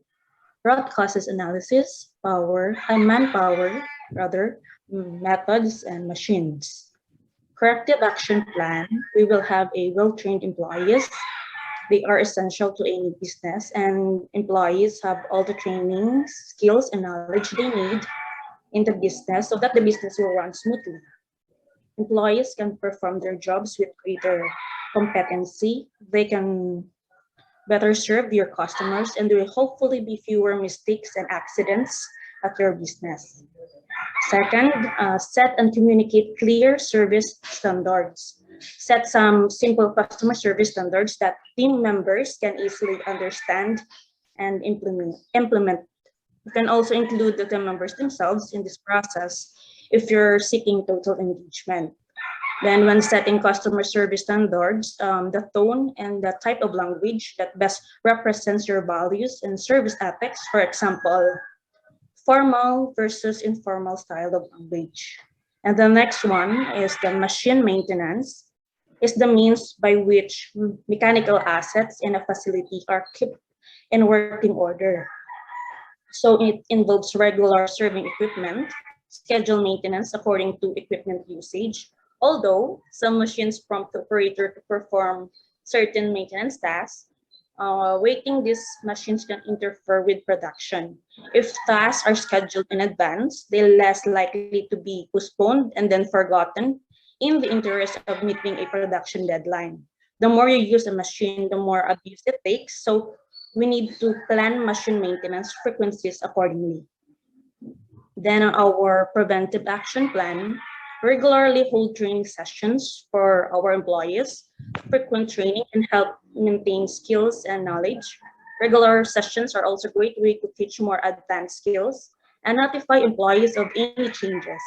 root causes analysis, manpower, methods and machines. Corrective action plan, we will have a well-trained employees. They are essential to any business and employees have all the training, skills and knowledge they need in the business so that the business will run smoothly. Employees can perform their jobs with greater competency. They can better serve your customers and there will hopefully be fewer mistakes and accidents at your business. Second, set and communicate clear service standards. Set some simple customer service standards that team members can easily understand and implement. You can also include the team members themselves in this process if you're seeking total engagement. Then when setting customer service standards, the tone and the type of language that best represents your values and service ethics, for example, formal versus informal style of language. And the next one is the machine maintenance, is the means by which mechanical assets in a facility are kept in working order. So it involves regular serving equipment, schedule maintenance according to equipment usage. Although some machines prompt the operator to perform certain maintenance tasks, waiting these machines can interfere with production. If tasks are scheduled in advance, they're less likely to be postponed and then forgotten in the interest of meeting a production deadline. The more you use a machine, the more abuse it takes. So we need to plan machine maintenance frequencies accordingly. Then our preventive action plan, regularly hold training sessions for our employees. Frequent training can help maintain skills and knowledge. Regular sessions are also a great way to teach more advanced skills and notify employees of any changes.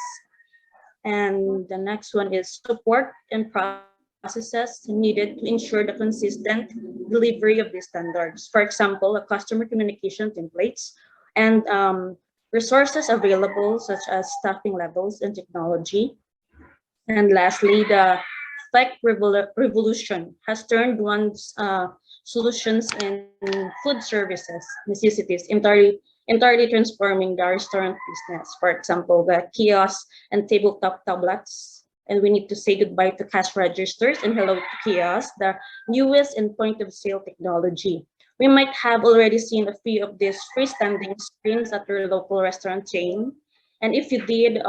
And the next one is support and processes needed to ensure the consistent delivery of these standards. For example, a customer communication templates and resources available such as staffing levels and technology. And lastly, the revolution has turned one's solutions in food services necessities entirely transforming the restaurant business. For example, the kiosks and tabletop tablets. And we need to say goodbye to cash registers and hello to kiosks, the newest in point of sale technology. We might have already seen a few of these freestanding screens at your local restaurant chain. And if you did,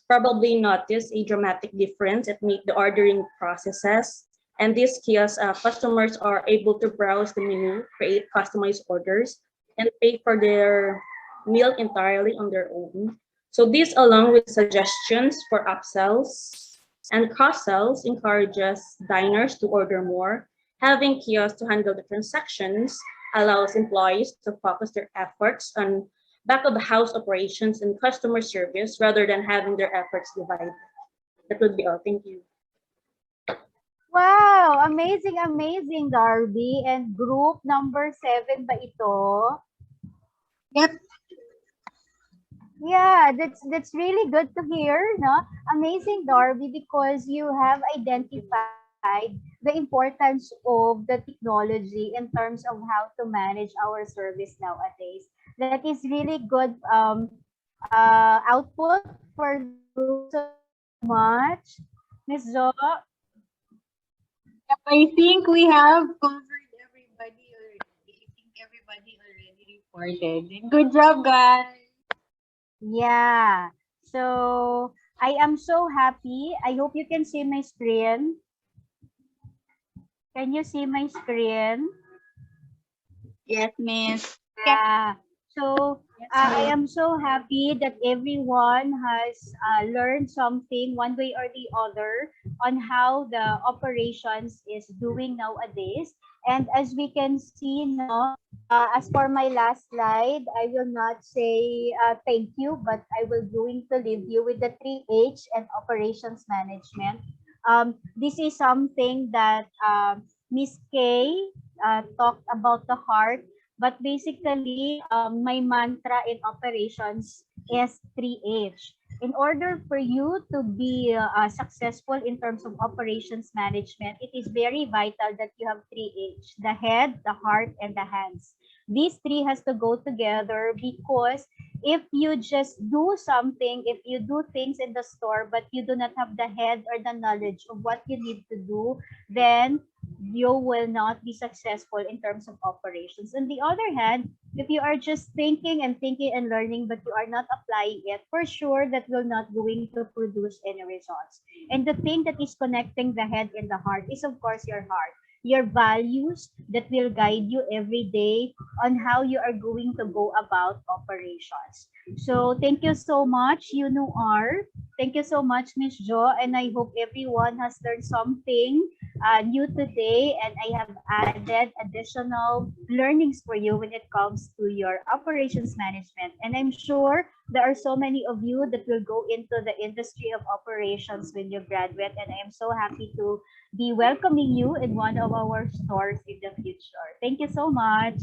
probably notice a dramatic difference. It made the ordering processes. And these kiosks, customers are able to browse the menu, create customized orders, and pay for their meal entirely on their own. So this, along with suggestions for upsells and cross-sells, encourages diners to order more. Having kiosks to handle the transactions allows employees to focus their efforts on back of the house operations and customer service rather than having their efforts divided. That would be all. Thank you. Wow, amazing, amazing, Darby. And group number 7 ba ito? Yep. Yeah, that's really good to hear, no? Amazing, Darby, because you have identified the importance of the technology in terms of how to manage our service nowadays. That is really good output for the group. So much, Ms. Zo. Yep, I think we have covered everybody already. I think everybody already reported. Good job, guys. Yeah. So I am so happy. I hope you can see my screen. Can you see my screen? Yes, Miss. Yeah. So I am so happy that everyone has learned something one way or the other on how the operations is doing nowadays. And as we can see, no, as for my last slide, I will not say thank you, but I will going to leave you with the 3H and operations management. This is something that Miss Kay talked about the heart, but basically my mantra in operations is 3H. In order for you to be successful in terms of operations management, it is very vital that you have 3H: the head, the heart, and the hands. These three has to go together, because if you just do something, if you do things in the store, but you do not have the head or the knowledge of what you need to do, then you will not be successful in terms of operations. On the other hand, if you are just thinking and learning, but you are not applying it, for sure that will not going to produce any results. And the thing that is connecting the head and the heart is, of course, your heart, your values that will guide you every day on how you are going to go about operations. So thank you so much, Yunuar, Thank you so much, Miss Jo, and I hope everyone has learned something new today, and I have added additional learnings for you when it comes to your operations management. And I'm sure there are so many of you that will go into the industry of operations when you graduate, and I am so happy to be welcoming you in one of our stores in the future. Thank you so much.